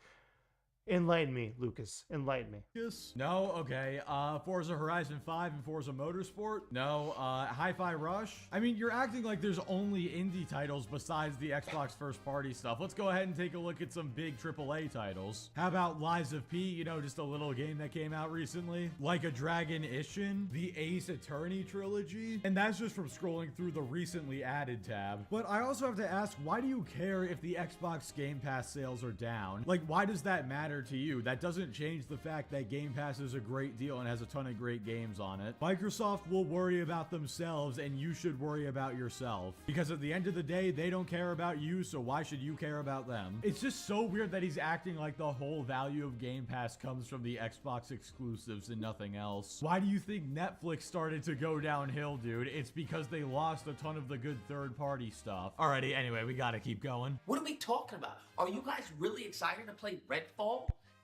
Enlighten me, Lucas. Enlighten me. Yes. No? Okay. Forza Horizon 5 and Forza Motorsport? No. Hi-Fi Rush? I mean, you're acting like there's only indie titles besides the Xbox first-party stuff. Let's go ahead and take a look at some big AAA titles. How about Lies of P? You know, just a little game that came out recently. Like a Dragon Ishin? The Ace Attorney trilogy? And that's just from scrolling through the recently added tab. But I also have to ask, why do you care if the Xbox Game Pass sales are down? Like, why does that matter to you? That doesn't change the fact that Game Pass is a great deal and has a ton of great games on it. Microsoft will worry about themselves and you should worry about yourself. Because at the end of the day, they don't care about you, so why should you care about them? It's just so weird that he's acting like the whole value of Game Pass comes from the Xbox exclusives and nothing else. Why do you think Netflix started to go downhill, dude? It's because they lost a ton of the good third-party stuff. Alrighty, anyway, we gotta keep going. What are we talking about? Are you guys really excited to play Redfall?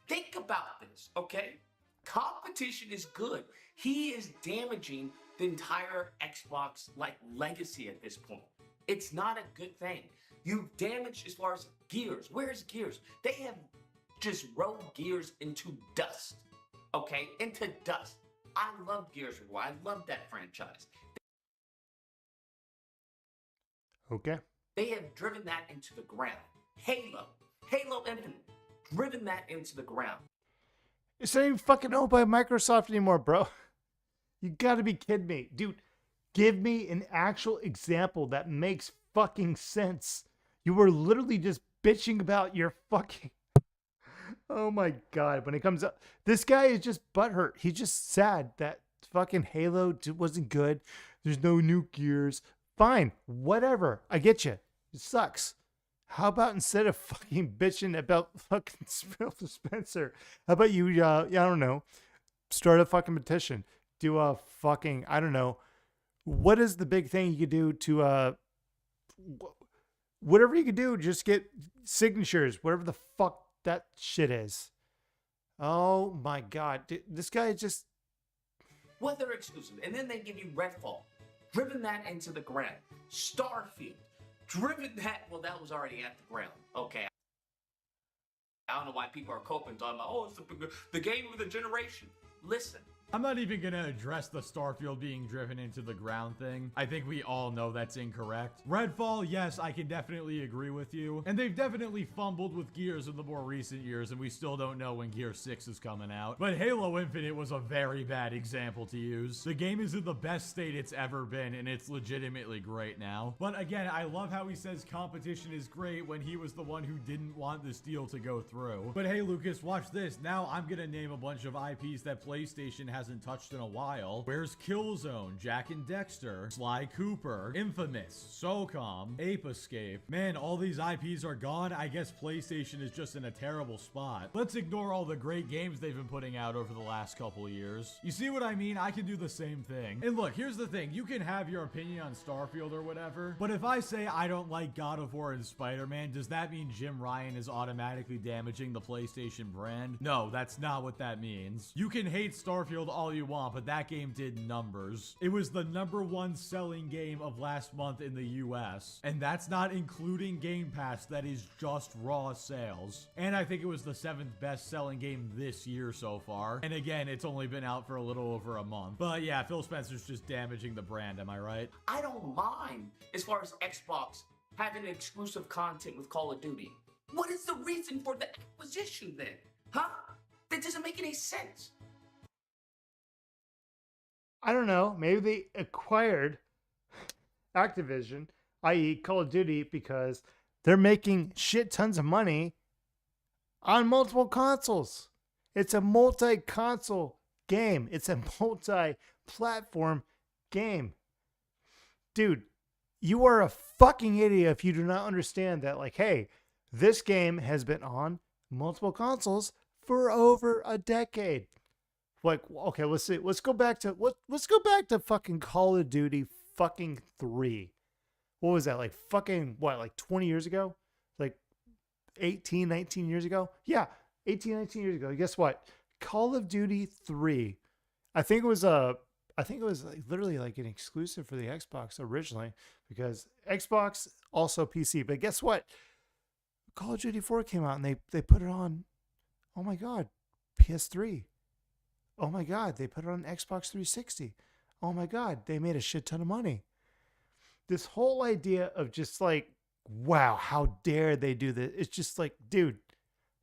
Think about this, okay? Competition is good. He is damaging the entire Xbox legacy at this point. It's not a good thing. You damaged as far as Gears. Where's Gears? They have just rolled Gears into dust, okay? Into dust. I love Gears of War. I love that franchise. Okay. They have driven that into the ground. Halo Infinite, driven that into the ground. It's not even fucking owned by Microsoft anymore, bro. You gotta be kidding me. Dude, give me an actual example that makes fucking sense. You were literally just bitching about your fucking... Oh my God. When it comes up... This guy is just butthurt. He's just sad that fucking Halo wasn't good. There's no new Gears. Fine. Whatever. I get you. It sucks. How about instead of fucking bitching about fucking Phil Spencer, how about you, I don't know, start a fucking petition. Do a fucking, I don't know, what is the big thing you could do to, whatever you could do, just get signatures, whatever the fuck that shit is. Oh my God. This guy is just... What they're exclusive. And then they give you Redfall. Driven that into the ground. Starfield. Driven that, well, that was already at the ground. Okay. I don't know why people are coping, talking about, oh, it's the game of the generation. Listen. I'm not even gonna address the Starfield being driven into the ground thing. I think we all know that's incorrect. Redfall, yes, I can definitely agree with you. And they've definitely fumbled with Gears in the more recent years, and we still don't know when Gear 6 is coming out. But Halo Infinite was a very bad example to use. The game is in the best state it's ever been, and it's legitimately great now. But again, I love how he says competition is great when he was the one who didn't want this deal to go through. But hey, Lucas, watch this. Now I'm gonna name a bunch of IPs that PlayStation hasn't touched in a while. Where's Killzone, Jak and Daxter, Sly Cooper, Infamous, SOCOM, Ape Escape? Man, all these IPs are gone. I guess PlayStation is just in a terrible spot. Let's ignore all the great games they've been putting out over the last couple years. You see what I mean? I can do the same thing. And look, here's the thing. You can have your opinion on Starfield or whatever, but if I say I don't like God of War and Spider-Man, does that mean Jim Ryan is automatically damaging the PlayStation brand? No, that's not what that means. You can hate Starfield Battlefield all you want, but that game did numbers. It was the #1 selling game of last month in the US. And that's not including Game Pass. That is just raw sales. And I think it was the 7th best selling game this year so far. And again, it's only been out for a little over a month. But yeah, Phil Spencer's just damaging the brand, am I right? I don't mind as far as Xbox having exclusive content with Call of Duty. What is the reason for the acquisition then? Huh? That doesn't make any sense. I don't know. Maybe they acquired Activision, i.e. Call of Duty, because they're making shit tons of money on multiple consoles. It's a multi-console game. It's a multi-platform game. Dude, you are a fucking idiot if you do not understand that, like, hey, this game has been on multiple consoles for over a decade. Like, okay, let's see. Let's go back to fucking Call of Duty fucking 3. What was that? Like fucking what? Like 20 years ago? Like 18, 19 years ago? Yeah, 18, 19 years ago. Guess what? Call of Duty 3. I think it was like literally like an exclusive for the Xbox originally, because Xbox also PC. But guess what? Call of Duty 4 came out and they put it on, oh my God, PS3. Oh my God, they put it on Xbox 360. Oh my God, they made a shit ton of money. This whole idea of just like, wow, how dare they do this? It's just like, dude,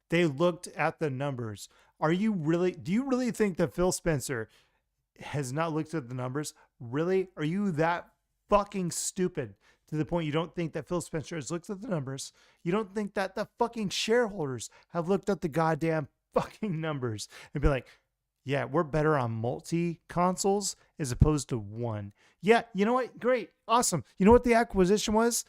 they looked at the numbers. Do you really think that Phil Spencer has not looked at the numbers? Really? Are you that fucking stupid to the point you don't think that Phil Spencer has looked at the numbers? You don't think that the fucking shareholders have looked at the goddamn fucking numbers and be like, yeah, we're better on multi-consoles as opposed to one. Yeah, you know what? Great. Awesome. You know what the acquisition was?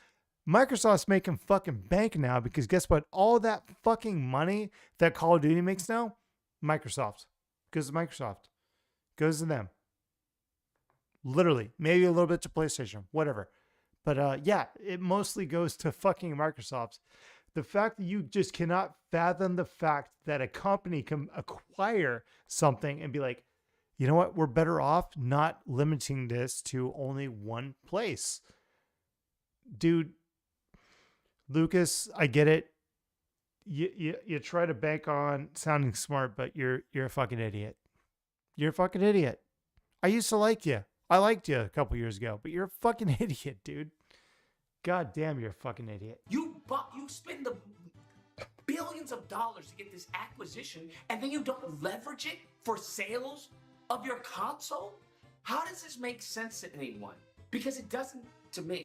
Microsoft's making fucking bank now, because guess what? All that fucking money that Call of Duty makes now, Microsoft. Goes to Microsoft. Goes to them. Literally. Maybe a little bit to PlayStation. Whatever. But yeah, it mostly goes to fucking Microsoft. The fact that you just cannot fathom the fact that a company can acquire something and be like, you know what? We're better off not limiting this to only one place. Dude, Lucas, I get it. You try to bank on sounding smart, but you're a fucking idiot. You're a fucking idiot. I used to like you. I liked you a couple years ago, but you're a fucking idiot, dude. God damn, you're a fucking idiot. You spend the billions of dollars to get this acquisition, and then you don't leverage it for sales of your console? How does this make sense to anyone? Because it doesn't to me.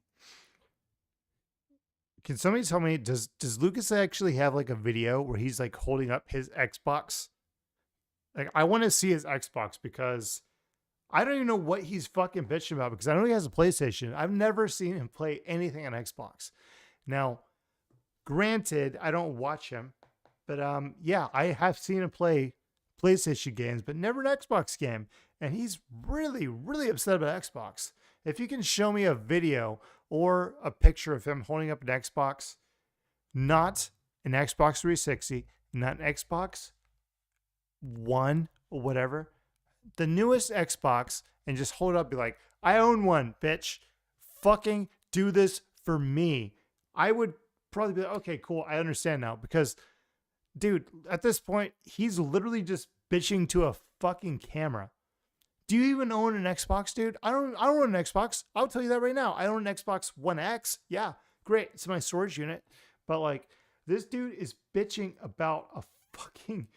Can somebody tell me, does Lucas actually have like a video where he's like holding up his Xbox? Like, I want to see his Xbox, because I don't even know what he's fucking bitching about, because I know he has a PlayStation. I've never seen him play anything on Xbox. Now, granted, I don't watch him, but yeah, I have seen him play PlayStation games, but never an Xbox game. And he's really, really upset about Xbox. If you can show me a video or a picture of him holding up an Xbox, not an Xbox 360, not an Xbox One or whatever, the newest Xbox, and just hold it up, be like, I own one, bitch. Fucking do this for me. I would probably be like, okay, cool, I understand now. Because, dude, at this point, he's literally just bitching to a fucking camera. Do you even own an Xbox, dude? I don't own an Xbox. I'll tell you that right now. I own an Xbox One X. Yeah, great. It's my storage unit. But like, this dude is bitching about a fucking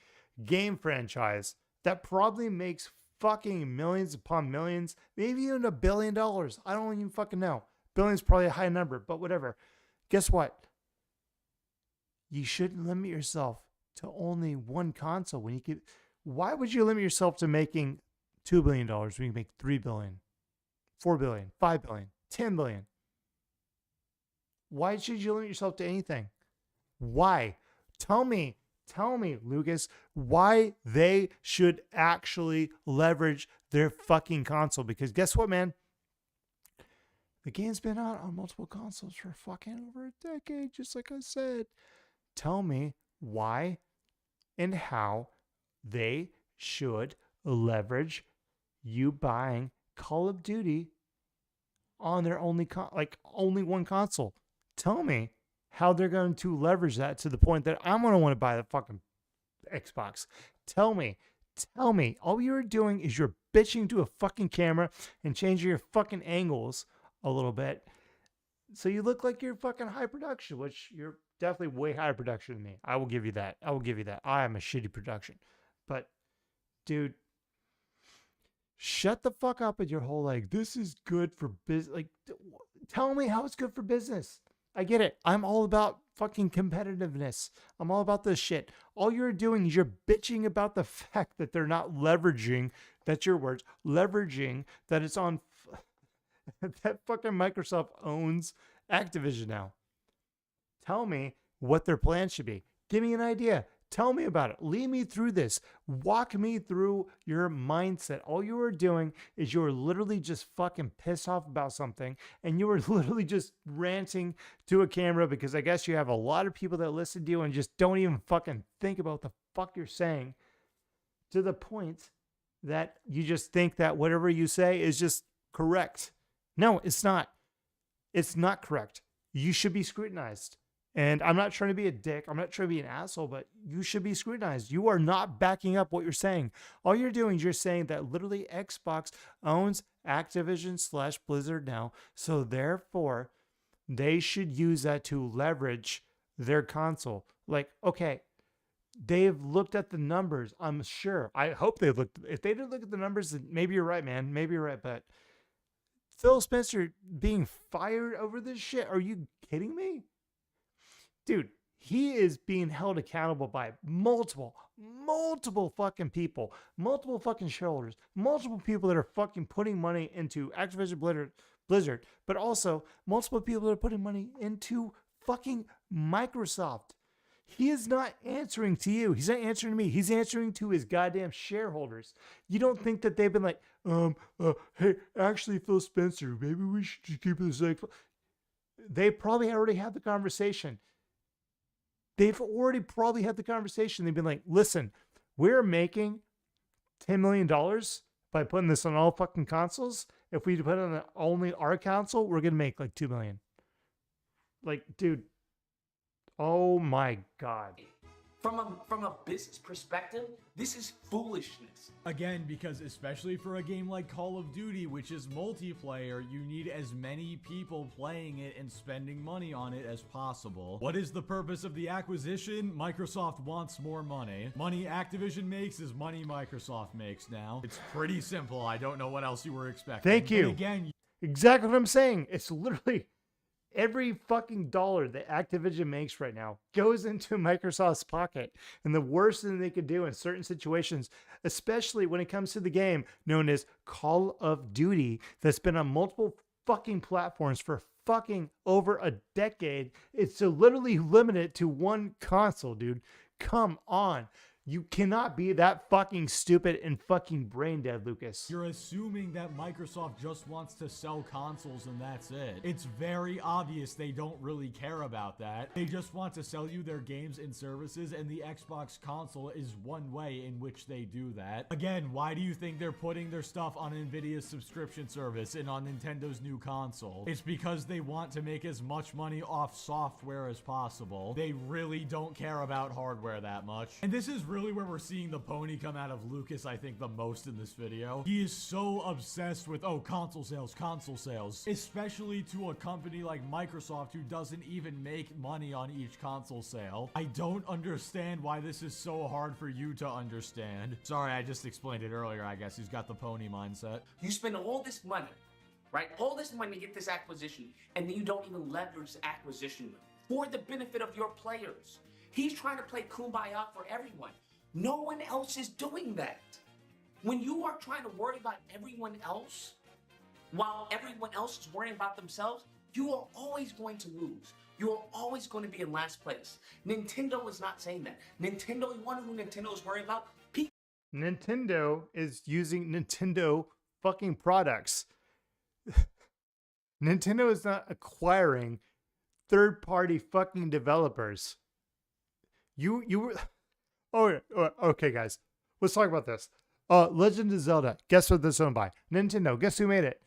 game franchise that probably makes fucking millions upon millions, maybe even $1 billion. I don't even fucking know. Billion's probably a high number, but whatever. Guess what? You shouldn't limit yourself to only one console when you could. Why would you limit yourself to making $2 billion when you make $3 billion, $4 billion, $5 billion, $10 billion? Why should you limit yourself to anything? Why? Tell me, Lucas, why they should actually leverage their fucking console. Because guess what, man? The game's been out on multiple consoles for fucking over a decade, just like I said. Tell me why and how they should leverage you buying Call of Duty on their only one console. Tell me how they're going to leverage that to the point that I'm going to want to buy the fucking Xbox. Tell me. All you're doing is you're bitching to a fucking camera and changing your fucking angles a little bit. So you look like you're fucking high production, which you're definitely way higher production than me. I will give you that. I am a shitty production. But, dude, shut the fuck up with your whole, like, this is good for business. Like, tell me how it's good for business. I get it. I'm all about fucking competitiveness. I'm all about this shit. All you're doing is you're bitching about the fact that they're not leveraging, that's your words, leveraging that it's on, that fucking Microsoft owns Activision now. Tell me what their plan should be. Give me an idea. Tell me about it. Lead me through this. Walk me through your mindset. All you are doing is you're literally just fucking pissed off about something, and you are literally just ranting to a camera because I guess you have a lot of people that listen to you and just don't even fucking think about what the fuck you're saying, to the point that you just think that whatever you say is just correct. No, it's not. It's not correct. You should be scrutinized. And I'm not trying to be a dick. I'm not trying to be an asshole, but you should be scrutinized. You are not backing up what you're saying. All you're doing is you're saying that literally Xbox owns Activision / Blizzard now. So therefore, they should use that to leverage their console. Like, okay, they've looked at the numbers. I'm sure. I hope they've looked. If they didn't look at the numbers, then maybe you're right, man. Maybe you're right. But Phil Spencer being fired over this shit? Are you kidding me? Dude, he is being held accountable by multiple fucking people, multiple fucking shareholders, multiple people that are fucking putting money into Activision Blizzard, but also multiple people that are putting money into fucking Microsoft. He is not answering to you. He's not answering to me. He's answering to his goddamn shareholders. You don't think that they've been like, hey, actually, Phil Spencer, maybe we should just keep this like. They probably already had the conversation. They've already probably had the conversation. They've been like, listen, we're making $10 million by putting this on all fucking consoles. If we put it on only our console, we're going to make like $2 million. Like, dude, oh my God. From a business perspective, this is foolishness. Again, because especially for a game like Call of Duty, which is multiplayer, you need as many people playing it and spending money on it as possible. What is the purpose of the acquisition? Microsoft wants more money. Money Activision makes is money Microsoft makes now. It's pretty simple. I don't know what else you were expecting. Thank you. But again, exactly what I'm saying. It's literally every fucking dollar that Activision makes right now goes into Microsoft's pocket. And the worst thing they could do in certain situations, especially when it comes to the game known as Call of Duty, that's been on multiple fucking platforms for fucking over a decade, is to literally limit it to one console, dude. Come on. You cannot be that fucking stupid and fucking brain dead, Lucas. you're assuming that Microsoft just wants to sell consoles and that's it. It's very obvious they don't really care about that. They just want to sell you their games and services, and the Xbox console is one way in which they do that. Again, why do you think they're putting their stuff on Nvidia's subscription service and on Nintendo's new console? It's because they want to make as much money off software as possible. They really don't care about hardware that much. And this is really where we're seeing the pony come out of Lucas, I think, the most in this video. He is so obsessed with, oh, console sales, especially to a company like Microsoft who doesn't even make money on each console sale. I don't understand why this is so hard for you to understand. Sorry, I just explained it earlier, I guess. He's got the pony mindset. You spend all this money, right? All this money to get this acquisition, and then you don't even leverage the acquisition for the benefit of your players. He's trying to play kumbaya for everyone. No one else is doing that. When you are trying to worry about everyone else, while everyone else is worrying about themselves, you are always going to lose. You are always going to be in last place. Nintendo is not saying that. Nintendo, you wonder who Nintendo is worried about? Nintendo is using Nintendo fucking products. Nintendo is not acquiring third-party fucking developers. You were... Oh, okay, guys. Let's talk about this. Legend of Zelda. Guess what this is owned by? Nintendo. Guess who made it?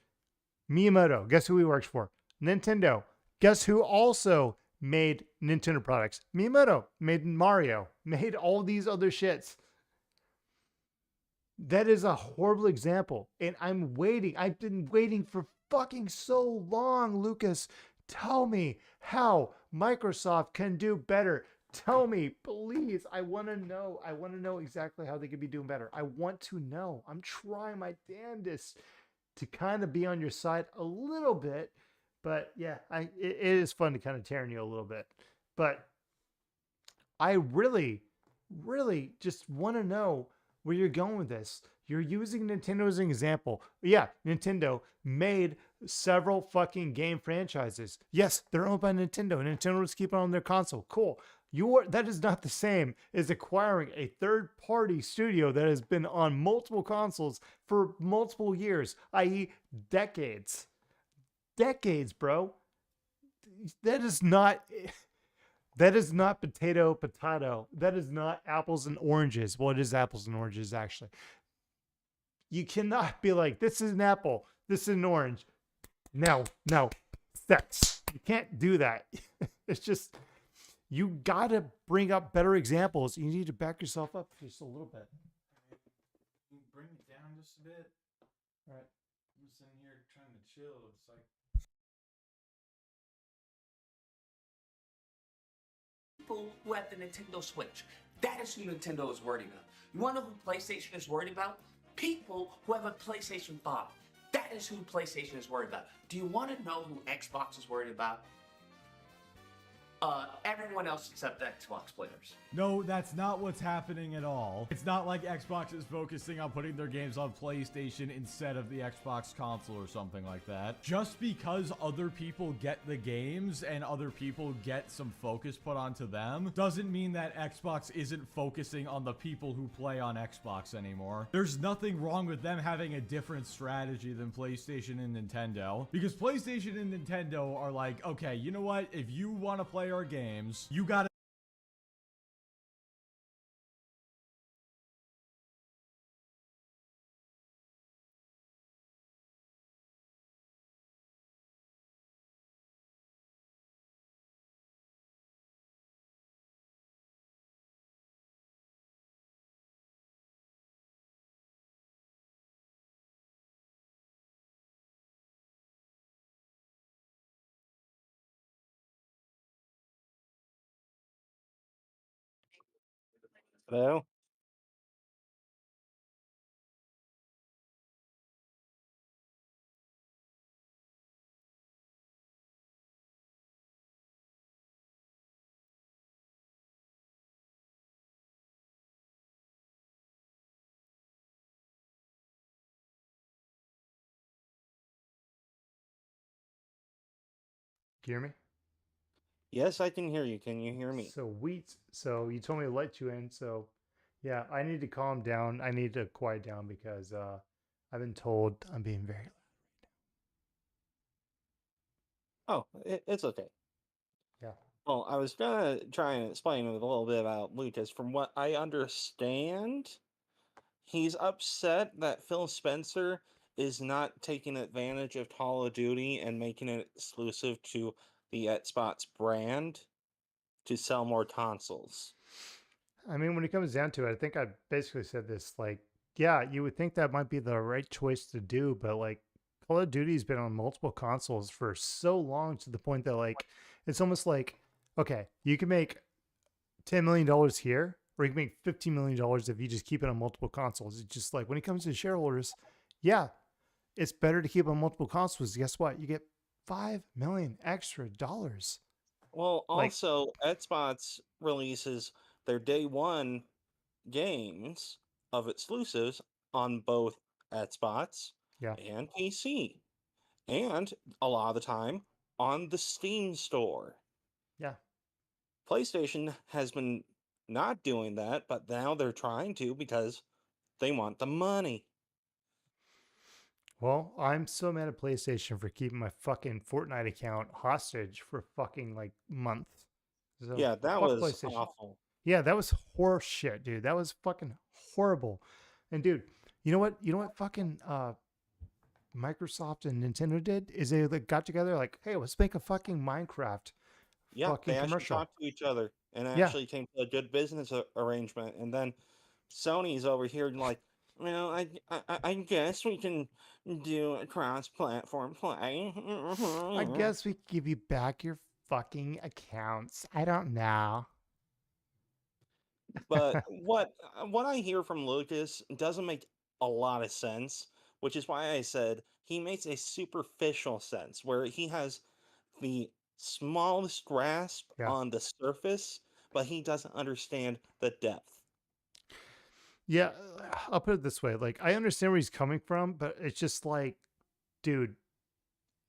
Miyamoto. Guess who he works for? Nintendo. Guess who also made Nintendo products? Miyamoto. Made Mario. Made all these other shits. That is a horrible example. And I'm waiting. I've been waiting for fucking so long, Lucas. Tell me how Microsoft can do better. Tell me, please. I want to know. I want to know exactly how they could be doing better. I want to know. I'm trying my damnedest to kind of be on your side a little bit. But yeah, it is fun to kind of tear on you a little bit. But I really, really just want to know where you're going with this. You're using Nintendo as an example. Yeah, Nintendo made several fucking game franchises. Yes, they're owned by Nintendo. Nintendo is keeping on their console. Cool. That is not the same as acquiring a third-party studio that has been on multiple consoles for multiple years, i.e. decades. Decades, bro. That is not potato. That is not apples and oranges. Well, it is apples and oranges, actually. You cannot be like, this is an apple, this is an orange. No, sex. You can't do that. It's just, you gotta bring up better examples. You need to back yourself up just a little bit. Bring it down just a bit. All right. I'm sitting here trying to chill. It's like, people who have the Nintendo Switch. That is who Nintendo is worried about. You want to know who PlayStation is worried about? People who have a PlayStation 5. That is who PlayStation is worried about. Do you want to know who Xbox is worried about? Everyone else except Xbox players. no, that's not what's happening at all. It's not like Xbox is focusing on putting their games on PlayStation instead of the Xbox console or something like that. Just because other people get the games and other people get some focus put onto them doesn't mean that Xbox isn't focusing on the people who play on Xbox anymore. There's nothing wrong with them having a different strategy than PlayStation and Nintendo, because PlayStation and Nintendo are like, okay, you know what? If you want to play our games, you gotta Hello? Can you hear me? Yes, I can hear you. Can you hear me? So you told me to let you in. So yeah, I need to calm down. I need to quiet down because I've been told I'm being very Oh, it's okay. yeah. Well, I was gonna try and explain a little bit about Lucas. From what I understand, he's upset that Phil Spencer is not taking advantage of Call of Duty and making it exclusive to the Xbox brand to sell more consoles. I mean, when it comes down to it, I think I basically said this like, yeah, you would think that might be the right choice to do, but like Call of Duty's been on multiple consoles for so long to the point that like it's almost like, okay, you can make $10 million here, or you can make $15 million if you just keep it on multiple consoles. It's just like when it comes to shareholders, yeah, it's better to keep on multiple consoles. Guess what? You get $5 million extra dollars. Well, Like- also, Xbox releases their day one games of exclusives on both Xbox Yeah. and PC. And a lot of the time on the Steam store. Yeah. PlayStation has been not doing that, but now they're trying to because they want the money. Well, I'm so mad at PlayStation for keeping my fucking Fortnite account hostage for fucking like months. So, Yeah, that fuck was PlayStation. awful. Yeah, that was horse shit, dude. That was fucking horrible. And dude, You know what? You know what? Fucking Microsoft and Nintendo did is they like got together like, hey, let's make a fucking Minecraft Yeah, fucking they actually commercial. talked to each other and Yeah, actually came to a good business arrangement. And then Sony's over here like, well, I guess we can do a cross-platform play. I guess we give you back your fucking accounts. I don't know. But what I hear from Lucas doesn't make a lot of sense, which is why I said he makes a superficial sense where he has the smallest grasp Yeah. on the surface, but he doesn't understand the depth. Yeah, I'll put it this way. Like, I understand where he's coming from, but it's just like, dude,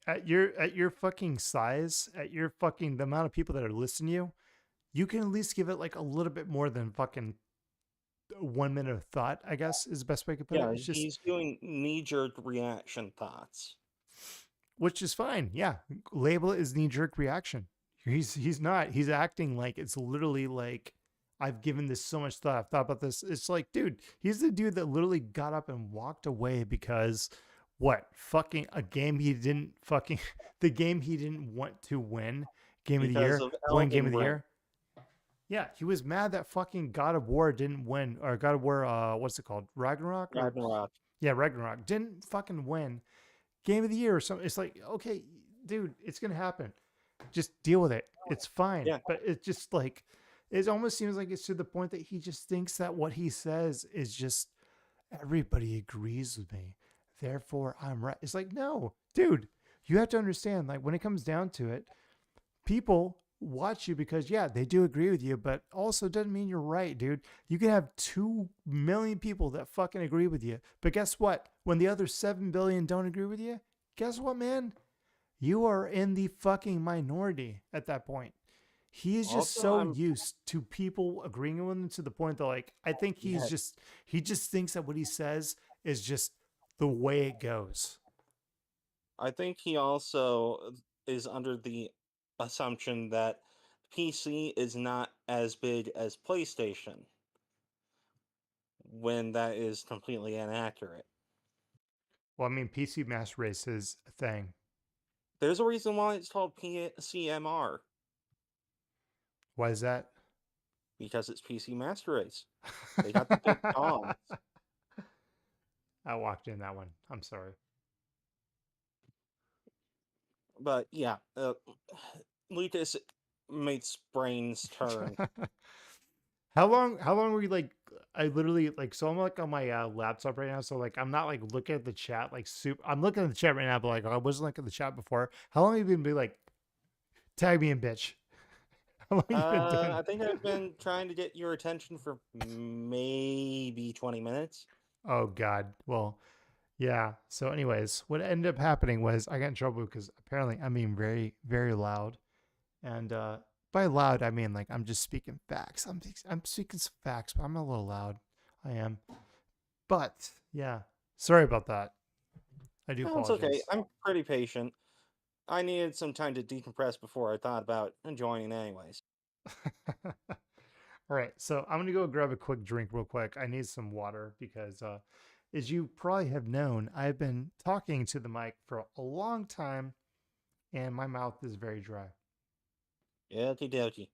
at your fucking size, at your fucking the amount of people that are listening to you, you can at least give it like a little bit more than fucking 1 minute of thought, I guess is the best way I could put it. Yeah, It's just he's doing knee-jerk reaction thoughts. which is fine. Yeah. Label it as knee-jerk reaction. He's not. He's acting like it's literally like I've given this so much thought. I've thought about this. It's like, dude, he's the dude that literally got up and walked away because what? Fucking a game he didn't fucking the game he didn't want to win. Game of the Because year. of Win game Elden of the Ring. year. Yeah, he was mad that fucking God of War didn't win, or God of War, what's it called? Ragnarok? Or- Ragnarok. yeah, Ragnarok didn't fucking win game of the year or something. It's like, okay, dude, it's gonna happen. Just deal with it. It's fine. Yeah. But it's just like it almost seems like it's to the point that he just thinks that what he says is just everybody agrees with me. Therefore, I'm right. It's like, no, dude, you have to understand, like when it comes down to it, people watch you because yeah, they do agree with you, but also doesn't mean you're right, dude. You can have 2 million people that fucking agree with you. But guess what? When the other 7 billion don't agree with you, guess what, man? You are in the fucking minority at that point. He is just Also, so I'm- used to people agreeing with him to the point that like I think Yeah. he just thinks that what he says is just the way it goes. I think he also is under the assumption that PC is not as big as PlayStation, when that is completely inaccurate. Well, I mean, PC Master Race is a thing. There's a reason why it's called PCMR, Why is that? because it's PC Master Race. They got the big dogs. I walked in that one. I'm sorry. But yeah, Lucas makes brains turn. How long were you like I literally like so I'm like on my laptop right now, so like I'm not like looking at the chat like super I'm looking at the chat right now, but like I wasn't looking at the chat before. How long have you been like tag me in, bitch? How long have you been doing I think I've been trying to get your attention for maybe 20 minutes. Oh God. Well, yeah. So anyways, what ended up happening was I got in trouble because apparently I'm being very, very loud. And by loud I mean like I'm just speaking facts. I'm speaking some facts, but I'm a little loud. I am. But yeah. Sorry about that. I do No, it's apologize. okay. I'm pretty patient. I needed some time to decompress before I thought about joining anyways. All right, so I'm gonna go grab a quick drink real quick. I need some water because, as you probably have known, I've been talking to the mic for a long time, and my mouth is very dry. Okie dokie.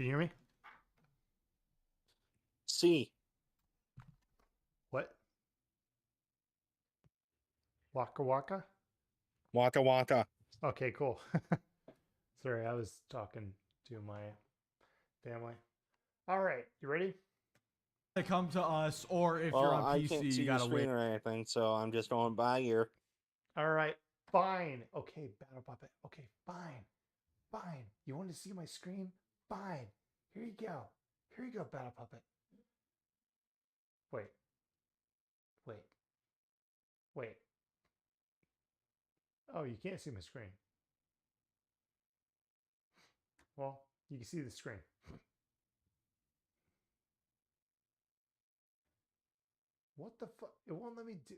Can you hear me? C. What? Waka waka? Waka waka. Okay, cool. Sorry, I was talking to my family. All right, you ready? To come to us, or if Well, you're on I PC, can't see you your gotta screen wait. or anything, so I'm just going by ear. All right, fine. Okay, Battle Puppet. Okay, fine. Fine. You want to see my screen? Fine. Here you go. Here you go, Battle Puppet. Wait. Wait. Wait. Oh, you can't see my screen. Well, you can see the screen. What the fuck? It won't let me do.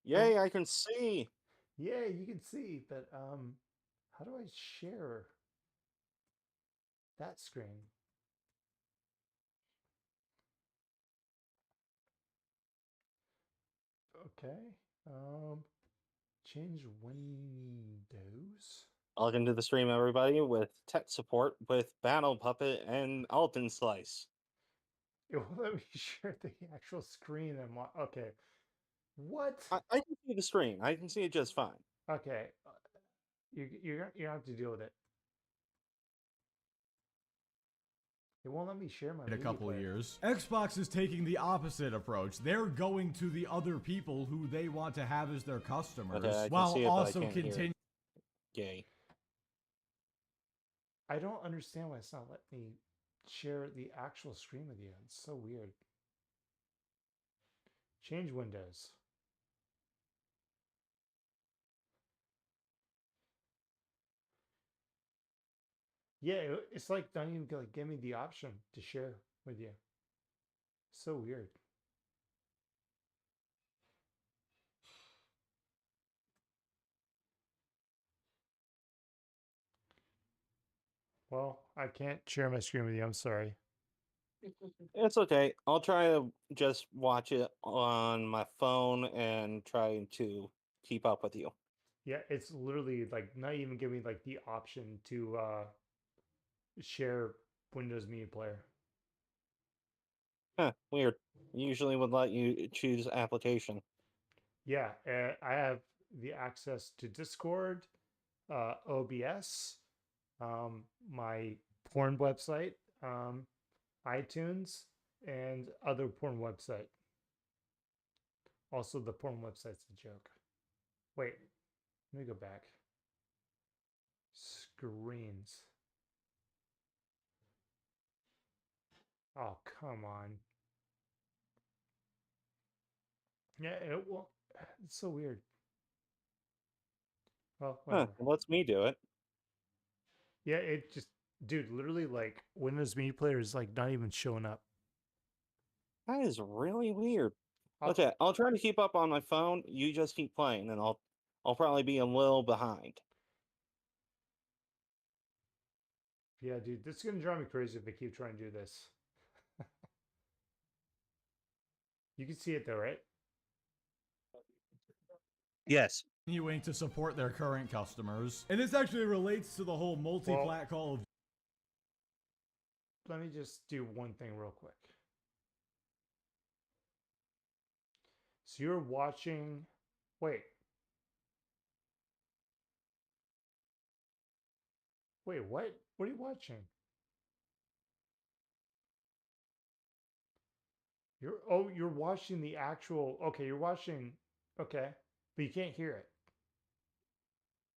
Yay, I can see. Yeah, you can see, but how do I share that screen? Okay. Change windows. Welcome to the stream, everybody, with tech support with Battle Puppet and Alton Slice. It won't let me share the actual screen. Okay. What? I can see the screen. I can see it just fine. Okay. You have to deal with it. It won't let me share my In a media couple of player. years. Xbox is taking the opposite approach. They're going to the other people who they want to have as their customers, Okay, I can while see it, but I also can't hear it. continuing. Yay. I don't understand why it's not letting me share the actual screen with you. It's so weird. Change windows. Yeah, it's like not even like give me the option to share with you. So weird. Well, I can't share my screen with you. I'm sorry. It's okay. I'll try to just watch it on my phone and try to keep up with you. Yeah, it's literally like not even giving me like the option to share Windows Media Player. Huh, weird. Usually would let you choose application. Yeah, I have the access to Discord, OBS, my porn website, iTunes, and other porn website. Also, the porn website's a joke. Wait, let me go back. Screens. Oh, come on. Yeah, it will. It's so weird. Well, Huh, whatever. lets me do it. Yeah, it just, dude, literally like Windows Media Player is like not even showing up. That is really weird. I'll- Okay, I'll try to keep up on my phone. You just keep playing, and I'll probably be a little behind. Yeah, dude, this is gonna drive me crazy if I keep trying to do this. You can see it though, right? Yes. Continuing to support their current customers. And this actually relates to the whole multi-plat Call of Let me just do one thing real quick. So you're watching. Wait. Wait, what? What are you watching? You're watching the actual. Okay, you're watching. Okay, but you can't hear it.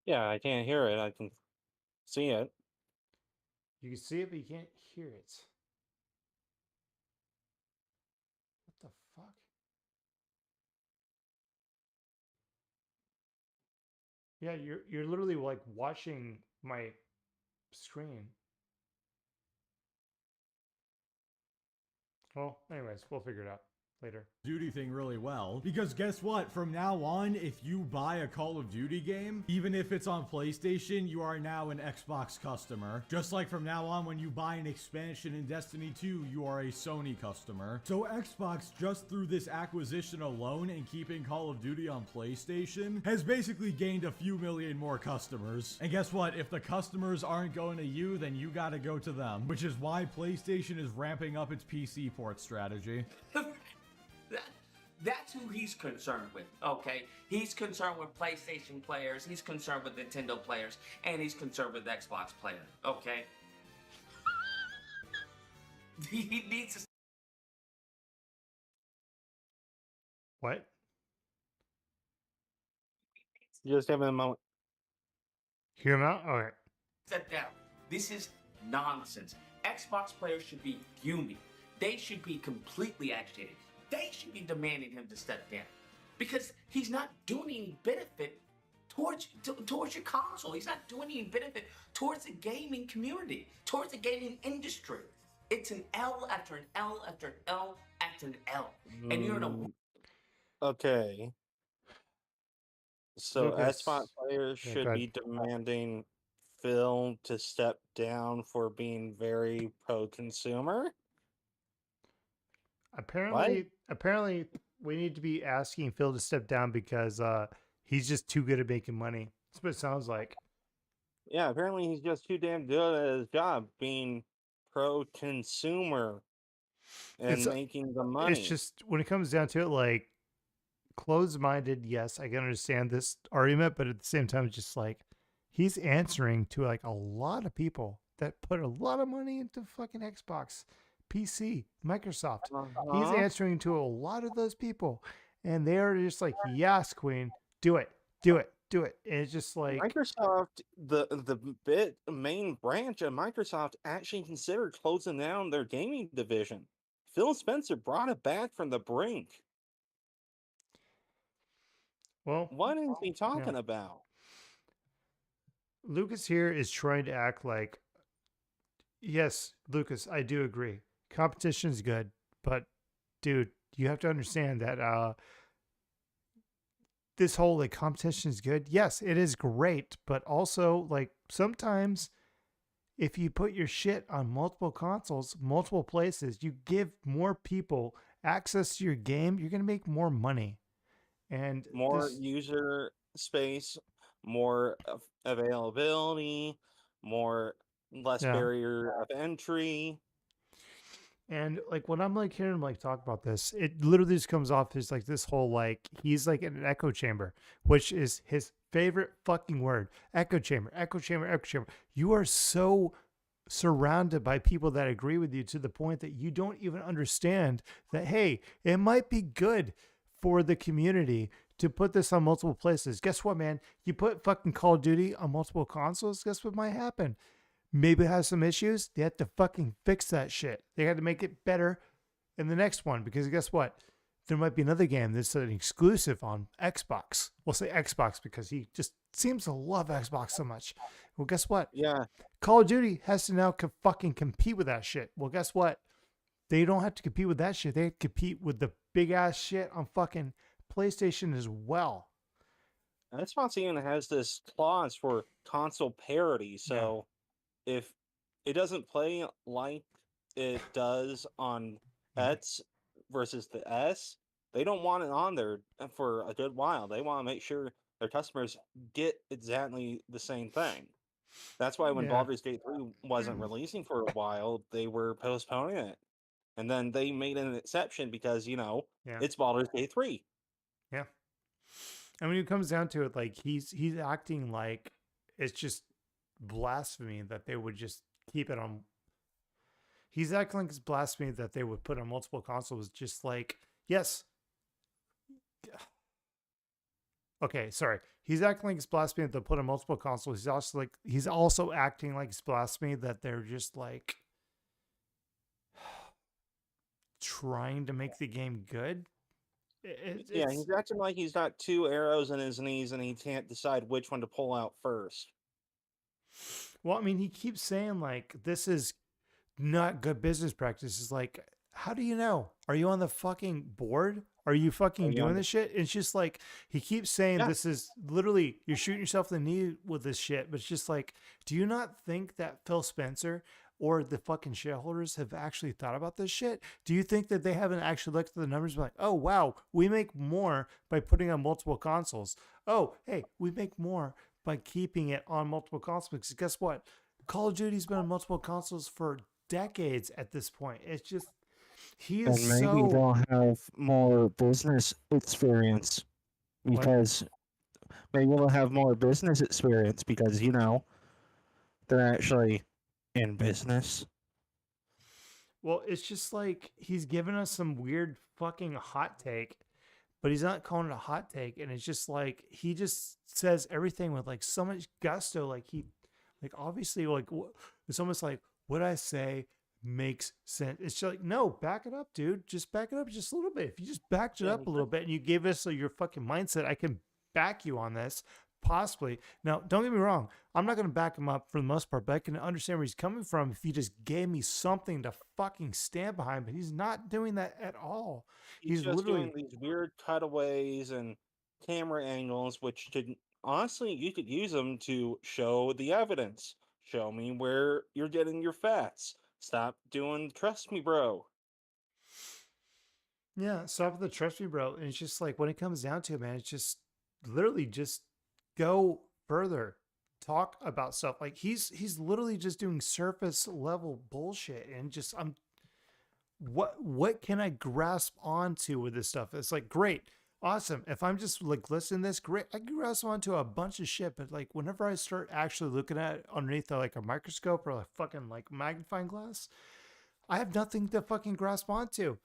Yeah, I can't hear it. I can see it. You can see it, but you can't hear it. What the fuck? Yeah, you're literally like watching my screen. Well, anyways, we'll figure it out later. Duty thing really well, because guess what, from now on, if you buy a Call of Duty game, even if it's on PlayStation, you are now an Xbox customer. Just like from now on, when you buy an expansion in Destiny 2, you are a Sony customer. So Xbox, just through this acquisition alone and keeping Call of Duty on PlayStation, has basically gained a few million more customers. And guess what, if the customers aren't going to you, then you gotta go to them, which is why PlayStation is ramping up its PC port strategy. That's who he's concerned with, okay? He's concerned with PlayStation players, he's concerned with Nintendo players, and he's concerned with Xbox players, okay? He needs to... What? Just have a moment. Hear him out? All right. Step down. This is nonsense. Xbox players should be fuming. They should be completely agitated. They should be demanding him to step down because he's not doing any benefit towards your console. He's not doing any benefit towards the gaming community, towards the gaming industry. It's an L after an L after an L after an L, and you're in a... Okay. So Lucas. Xbox players Yeah, should go be demanding Phil to step down for being very pro-consumer. Apparently, we need to be asking Phil to step down because he's just too good at making money. That's what it sounds like. Yeah, apparently he's just too damn good at his job, being pro-consumer and It's- making the money. It's just when it comes down to it, like closed-minded. Yes, I can understand this argument, but at the same time, it's just like he's answering to like a lot of people that put a lot of money into fucking Xbox, PC, Microsoft. He's answering to a lot of those people, and they are just like, "Yes, Queen, do it, do it, do it." And it's just like, Microsoft, the main branch of Microsoft actually considered closing down their gaming division. Phil Spencer brought it back from the brink. well, What is he talking about? Lucas here is trying to act like, yes, Lucas, I do agree. Competition is good, but dude, you have to understand that this whole like competition is good. Yes, it is great, but also like sometimes if you put your shit on multiple consoles, multiple places, you give more people access to your game, you're going to make more money. And More this- user space, more availability, less Yeah. barrier of entry. And like when I'm like hearing him like talk about this, it literally just comes off as like this whole like he's like in an echo chamber, which is his favorite fucking word. Echo chamber, echo chamber, echo chamber. You are so surrounded by people that agree with you to the point that you don't even understand that, hey, it might be good for the community to put this on multiple places. Guess what, man? You put fucking Call of Duty on multiple consoles, guess what might happen? Maybe it has some issues. They have to fucking fix that shit. They had to make it better in the next one because guess what? There might be another game that's an exclusive on Xbox. We'll say Xbox because he just seems to love Xbox so much. Well, guess what? Yeah. Call of Duty has to now fucking compete with that shit. Well, guess what? They don't have to compete with that shit. They compete with the big ass shit on fucking PlayStation as well. Xbox even has this clause for console parity. So if it doesn't play like it does on X versus the S, they don't want it on there for a good while. They want to make sure their customers get exactly the same thing. That's why when Yeah. Baldur's Gate 3 wasn't releasing for a while, they were postponing it. And then they made an exception because, Yeah. it's Baldur's Gate 3. Yeah. And when it comes down to it, like he's acting like it's just blasphemy that they would just keep it on. He's acting like it's blasphemy that they would put on multiple consoles. Just like, yes. Okay, sorry. He's acting like it's blasphemy that they put on multiple consoles. He's also acting like it's blasphemy that they're just like trying to make the game good. Yeah, he's acting like he's got two arrows in his knees and he can't decide which one to pull out first. Well, I mean, he keeps saying like this is not good business practices. Like, How do you know? Are you on the fucking board? Are you fucking you doing on this shit? It's just like he keeps saying Yeah. this is literally you're shooting yourself in the knee with this shit. But it's just like, do you not think that Phil Spencer or the fucking shareholders have actually thought about this shit? Do you think that they haven't actually looked at the numbers and be like, oh wow, we make more by putting on multiple consoles. Oh, hey, we make more by keeping it on multiple consoles. Because guess what? Call of Duty's been on multiple consoles for decades at this point. It's just he is And maybe so they'll have more business experience What? because maybe they'll have more business experience because they're actually in business. well, it's just like he's giving us some weird fucking hot take, but he's not calling it a hot take. And it's just like he just says everything with like so much gusto. Like obviously like it's almost like what I say makes sense. It's just like, no, back it up, dude. Just back it up just a little bit. If you just backed it up a little bit and you gave us your fucking mindset, I can back you on this. Possibly. Now, don't get me wrong. I'm not going to back him up for the most part, but I can understand where he's coming from if he just gave me something to fucking stand behind. But he's not doing that at all. He's just literally doing these weird cutaways and camera angles, which honestly, you could use them to show the evidence. Show me where you're getting your facts. Stop doing trust me, bro. Yeah, stop with the trust me, bro. And it's just like when it comes down to it, man, it's just literally just go further. Talk about stuff. Like he's literally just doing surface level bullshit and just what can I grasp onto with this stuff? It's like great, awesome. If I'm just like listening to this, great. I can grasp onto a bunch of shit, but like whenever I start actually looking at it underneath like a microscope or a fucking like magnifying glass, I have nothing to fucking grasp onto.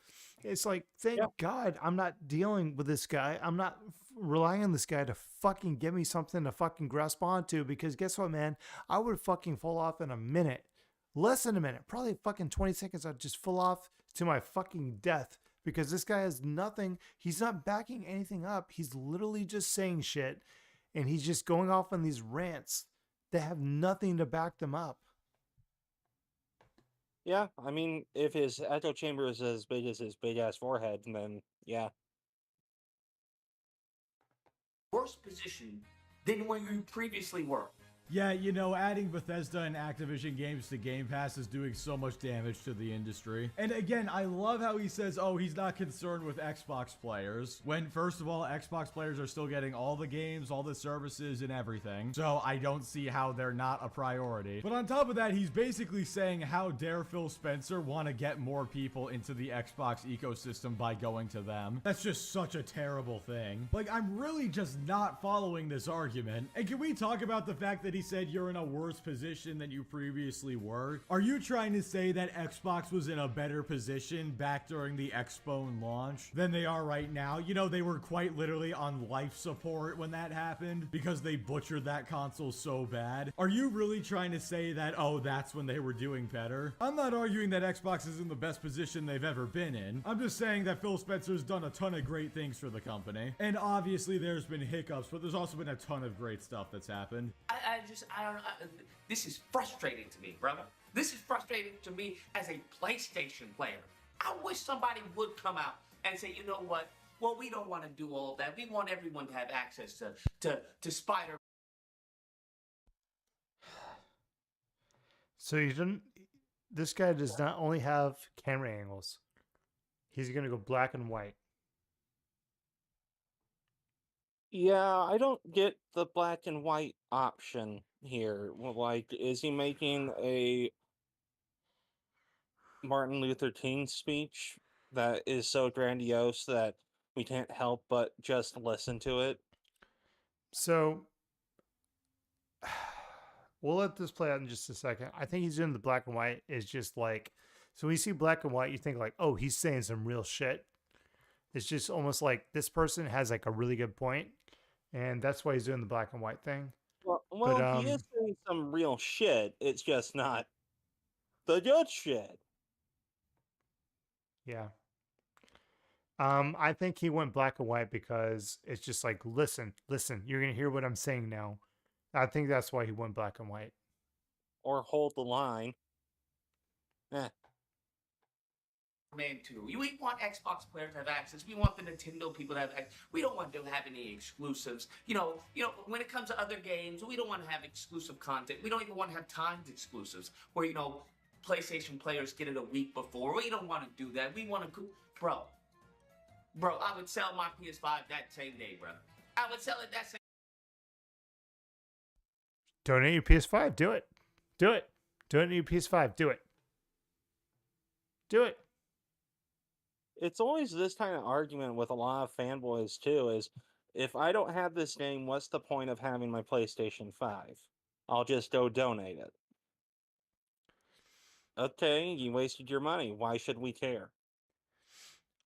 It's like, thank God I'm not dealing with this guy. I'm not relying on this guy to fucking give me something to fucking grasp onto because guess what, man? I would fucking fall off in a minute. Less than a minute. Probably fucking 20 seconds. I'd just fall off to my fucking death because this guy has nothing. He's not backing anything up. He's literally just saying shit and he's just going off on these rants that have nothing to back them up. Yeah, I mean, if his echo chamber is as big as his big ass forehead, then yeah. Worse position than where you previously were. Yeah, adding Bethesda and Activision games to Game Pass is doing so much damage to the industry. And again, I love how he says, oh, he's not concerned with Xbox players. When, first of all, Xbox players are still getting all the games, all the services, and everything. So I don't see how they're not a priority. But on top of that, he's basically saying, how dare Phil Spencer want to get more people into the Xbox ecosystem by going to them? That's just such a terrible thing. Like, I'm really just not following this argument. And can we talk about the fact that he said you're in a worse position than you previously were? Are you trying to say that Xbox was in a better position back during the Xbone launch than they are right now? They were quite literally on life support when that happened because they butchered that console so bad. Are you really trying to say that, oh, that's when they were doing better? I'm not arguing that Xbox is in the best position they've ever been in. I'm just saying that Phil Spencer's done a ton of great things for the company. And obviously there's been hiccups, but there's also been a ton of great stuff that's happened. I don't know. This is frustrating to me, brother. This is frustrating to me as a PlayStation player. I wish somebody would come out and say, you know what? Well, we don't want to do all that. We want everyone to have access to Spider. So this guy does not only have camera angles. He's going to go black and white. Yeah, I don't get the black and white option here. Like, is he making a Martin Luther King speech that is so grandiose that we can't help but just listen to it? So we'll let this play out in just a second. I think he's doing the black and white is just like, so when you see black and white, you think like, oh, he's saying some real shit. It's just almost like this person has like a really good point, and that's why he's doing the black and white thing. Well, he is saying some real shit. It's just not the good shit. Yeah. I think he went black and white because it's just like, listen, you're going to hear what I'm saying now. I think that's why he went black and white. Or hold the line. man too. We want Xbox players to have access. We want the Nintendo people to have access. We don't want to have any exclusives. You know, when it comes to other games, we don't want to have exclusive content. We don't even want to have timed exclusives where, you know, PlayStation players get it a week before. We don't want to do that. We want to, bro, I would sell my PS5 that same day, bro. I would sell it that same. Donate your PS5. Do it. Do it. Donate your PS5. Do it. Do it. It's always this kind of argument with a lot of fanboys too, is if I don't have this game, what's the point of having my PlayStation 5? I'll just go donate it. Okay, you wasted your money. Why should we care?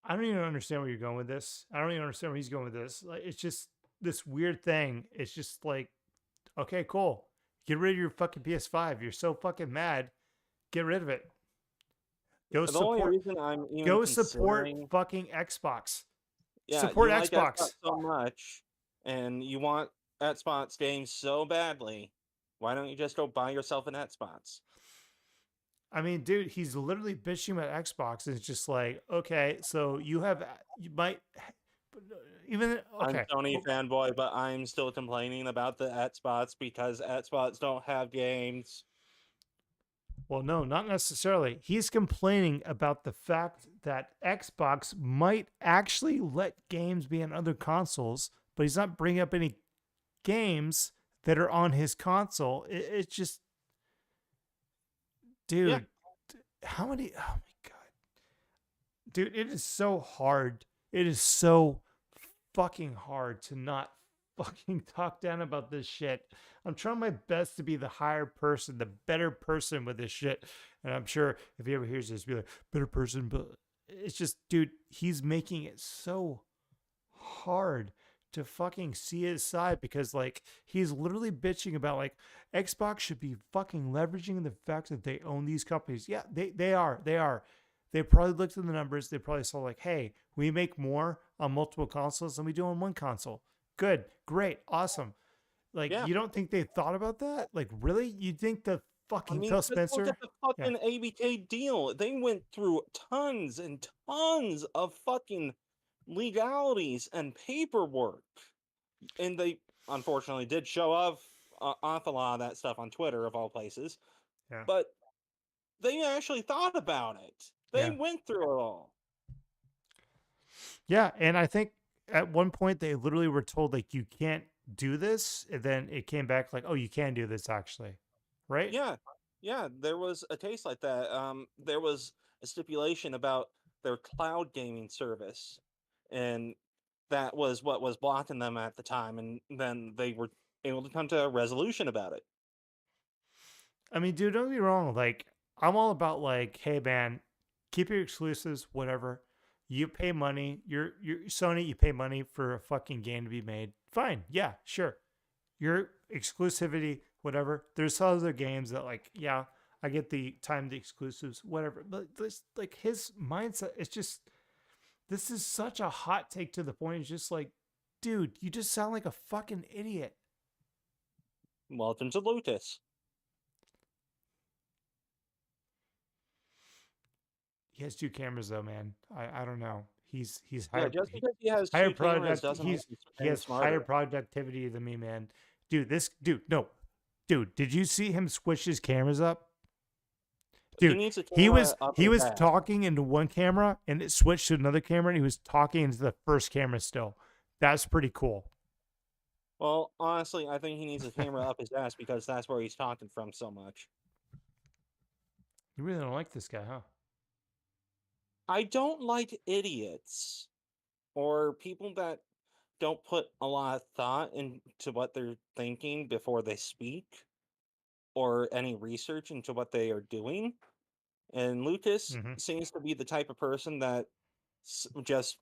I don't even understand where you're going with this. I don't even understand where he's going with this. Like, it's just this weird thing. It's just like, okay, cool. Get rid of your fucking PS5. You're so fucking mad. Get rid of it. Go The only support. reason I'm even Go support considering- fucking Xbox. Yeah, support you like Xbox. so much, and you want Xbox games so badly. Why don't you just go buy yourself an Xbox? I mean, dude, he's literally bitching about Xbox, and it's just like, okay, so you might even okay. I'm Sony fanboy, but I'm still complaining about the Xbox because Xbox don't have games. Well, no, not necessarily. He's complaining about the fact that Xbox might actually let games be on other consoles, but he's not bringing up any games that are on his console. It's just, dude, Yeah. how many? Oh my God. Dude, it is so hard. It is so fucking hard to not fucking talk down about this shit. I'm trying my best to be the higher person, the better person with this shit. And I'm sure if he ever hears this, he'll be like, better person. But it's just, dude, he's making it so hard to fucking see his side because, like, he's literally bitching about, like, Xbox should be fucking leveraging the fact that they own these companies. Yeah, they are. They probably looked at the numbers. They probably saw, like, hey, we make more on multiple consoles than we do on one console. Good, great, awesome. Like, Yeah. you don't think they thought about that? Like, really? You think the fucking Phil just look Spencer? at the fucking ABK deal. They went through tons and tons of fucking legalities and paperwork, and they unfortunately did show off a lot of that stuff on Twitter, of all places. Yeah. But they actually thought about it. They Yeah. went through it all. Yeah, and I think at one point they literally were told, like, you can't do this, and then it came back like, oh, you can do this actually, right? Yeah, there was a case like that. There was a stipulation about their cloud gaming service, and that was what was blocking them at the time, and then they were able to come to a resolution about it. I mean, dude, don't get me wrong. Like, I'm all about, like, hey, man, keep your exclusives, whatever. You pay money. You're Sony. You pay money for a fucking game to be made. Fine, yeah, sure. Your exclusivity, whatever. There's other games that, like, yeah, I get the timed exclusives, whatever. But this, like, his mindset, it's just, this is such a hot take to the point. It's just like, dude, you just sound like a fucking idiot. Welcome to Lotus. He has two cameras though, man. I don't know. He's Yeah, higher, just because he has higher two cameras product. doesn't He make him has higher smarter. productivity than me, man. Dude, dude. Did you see him switch his cameras up? He Dude, needs a he camera was up he his was ass. talking into one camera and it switched to another camera, and he was talking into the first camera still. That's pretty cool. Well, honestly, I think he needs a camera up his ass because that's where he's talking from so much. You really don't like this guy, huh? I don't like idiots or people that don't put a lot of thought into what they're thinking before they speak or any research into what they are doing. And Lucas Mhm. seems to be the type of person that just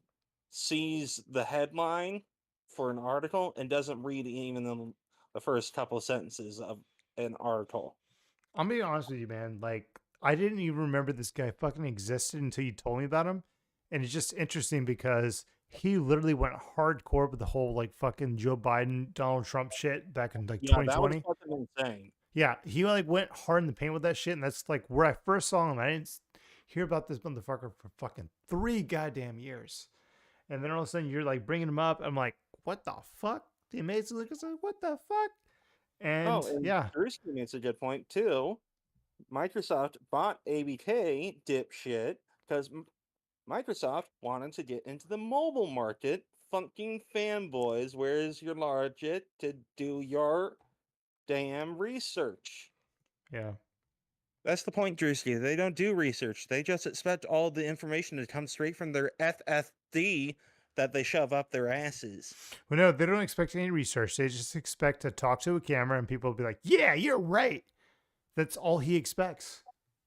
sees the headline for an article and doesn't read even the first couple of sentences of an article. I'm being honest with you, man. Like, I didn't even remember this guy fucking existed until you told me about him. And it's just interesting because he literally went hardcore with the whole, like, fucking Joe Biden, Donald Trump shit back in, like, Yeah, that was 2020. fucking insane. Yeah, he, like, went hard in the paint with that shit. And that's, like, where I first saw him. hear about this motherfucker for fucking 3 goddamn years. And then all of a sudden you're like bringing him up. I'm like, what the fuck? The Amazing Lucas, like, what the fuck? And yeah, Drewski makes a good point too. Microsoft bought ABK, dipshit, because Microsoft wanted to get into the mobile market. Fucking fanboys, where's your logic to do your damn research? yeah. That's the point, Drewski. They don't do research. They just expect all the information to come straight from their FFD that they shove up their asses. Well, no, they don't expect any research. They just expect to talk to a camera and people will be like, yeah, you're right. That's all he expects.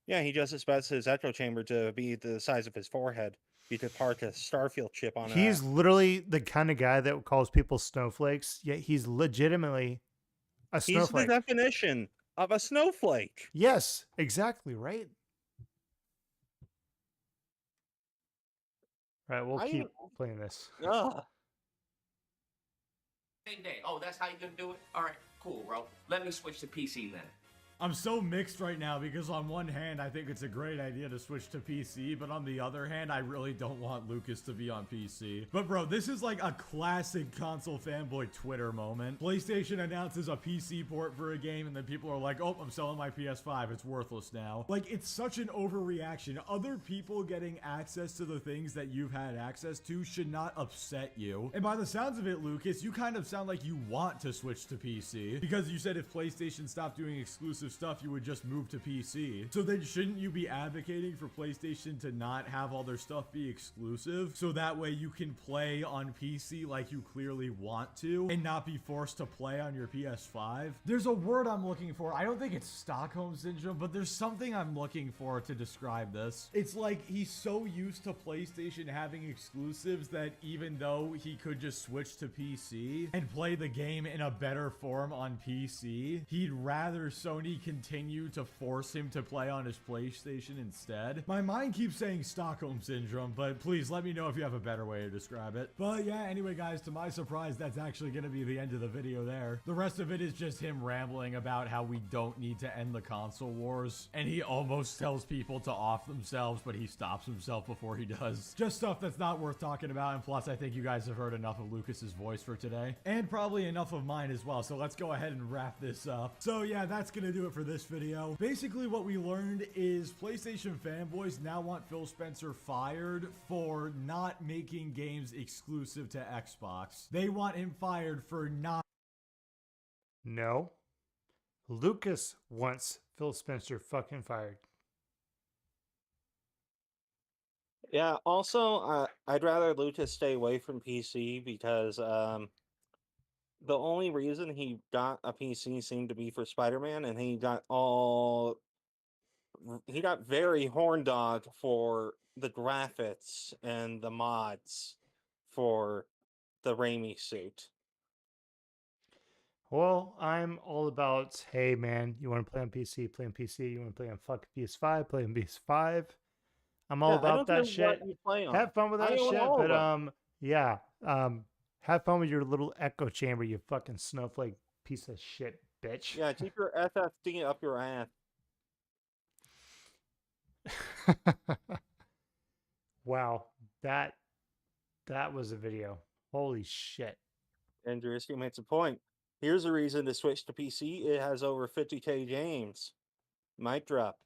Yeah, he just expects his echo chamber to be the size of his forehead. He could park a Starfield chip on it. He's literally the kind of guy that calls people snowflakes, yet he's legitimately a snowflake. He's the definition of a snowflake. Yes, exactly, right? Right, we'll keep playing this. Ugh. Same day. Oh, that's how you're gonna do it? All right, cool, bro. Let me switch to PC then. I'm so mixed right now because on one hand, I think it's a great idea to switch to PC, but on the other hand, I really don't want Lucas to be on PC. But bro, this is like a classic console fanboy Twitter moment. PlayStation announces a PC port for a game and then people are like, oh, I'm selling my PS5. It's worthless now. Like, it's such an overreaction. Other people getting access to the things that you've had access to should not upset you. And by the sounds of it, Lucas, you kind of sound like you want to switch to PC because you said if PlayStation stopped doing exclusive stuff, you would just move to PC. So then shouldn't you be advocating for PlayStation to not have all their stuff be exclusive so that way you can play on PC like you clearly want to and not be forced to play on your PS5? There's a word I'm looking for. I don't think it's Stockholm Syndrome, but there's something I'm looking for to describe this. It's like he's so used to PlayStation having exclusives that even though he could just switch to PC and play the game in a better form on PC, he'd rather Sony continue to force him to play on his PlayStation instead. My mind keeps saying Stockholm Syndrome, but please let me know if you have a better way to describe it. But yeah, anyway guys, to my surprise, that's actually going to be the end of the video there. The rest of it is just him rambling about how we don't need to end the console wars, and he almost tells people to off themselves, but he stops himself before he does. Just stuff that's not worth talking about, and plus I think you guys have heard enough of Lucas's voice for today, and probably enough of mine as well, so let's go ahead and wrap this up. So yeah, that's gonna do it for this video. Basically what we learned is PlayStation fanboys now want Phil Spencer fired for not making games exclusive to Xbox. They want him fired for not... No. Lucas wants Phil Spencer fucking fired. Yeah, also, I'd rather Lucas stay away from PC because the only reason he got a PC seemed to be for Spider-Man, and he got very horn dogged for the graphics and the mods for the Raimi suit. Well, I'm all about, hey man, you want to play on PC, play on PC. You want to play on fucking PS5, play on PS5. I'm all about that shit. Have fun with that shit, but yeah, have fun with your little echo chamber, you fucking snowflake piece of shit, bitch. Yeah, keep your FFD up your ass. Wow, that was a video. Holy shit. And Drewski makes a point. Here's a reason to switch to PC. It has over 50k games. Mic drop.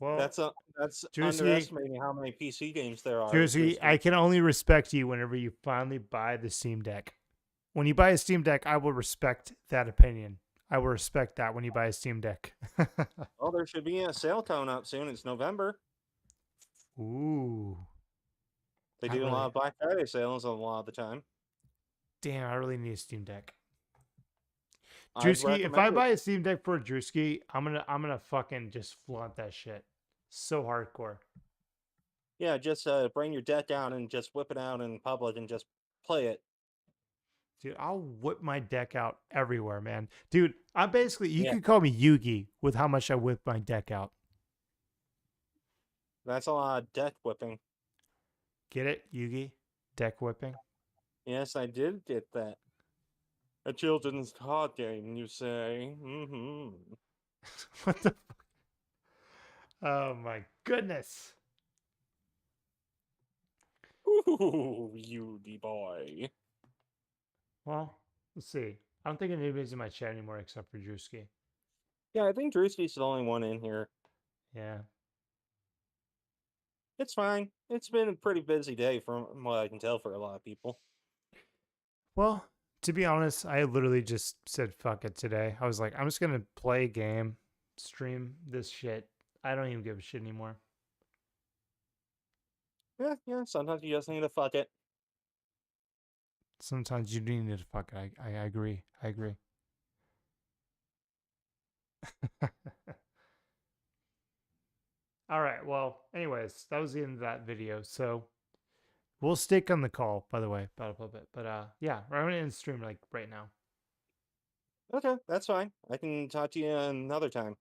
Well, that's underestimating how many PC games there are. Drewski, I can only respect you whenever you finally buy the Steam Deck. When you buy a Steam Deck, I will respect that opinion. I will respect that when you buy a Steam Deck. Oh, there should be a sale coming up soon. It's November. Ooh. They do a lot of Black Friday sales a lot of the time. Damn, I really need a Steam Deck. Drewski, if I buy a Steam Deck for a Drewski, I'm gonna fucking just flaunt that shit. So hardcore. Yeah, just bring your deck down and just whip it out in public and just play it. Dude, I'll whip my deck out everywhere, man. Dude, I'm basically, you could call me Yugi with how much I whip my deck out. That's a lot of deck whipping. Get it, Yugi? Deck whipping? Yes, I did get that. A children's card game, you say? Mm-hmm. What the fuck? Oh my goodness. Ooh, Beauty boy. Well, let's see. I don't think anybody's in my chat anymore except for Drewski. Yeah, I think Drewski's the only one in here. Yeah. It's fine. It's been a pretty busy day from what I can tell for a lot of people. Well, to be honest, I literally just said fuck it today. I was like, I'm just gonna play a game, stream this shit. I don't even give a shit anymore. Yeah, sometimes you just need to fuck it. Sometimes you do need to fuck it. I agree. I agree. All right. Well, anyways, that was the end of that video. So we'll stick on the call, by the way, Battle Puppet. But yeah, we're gonna end stream like right now. Okay, that's fine. I can talk to you another time.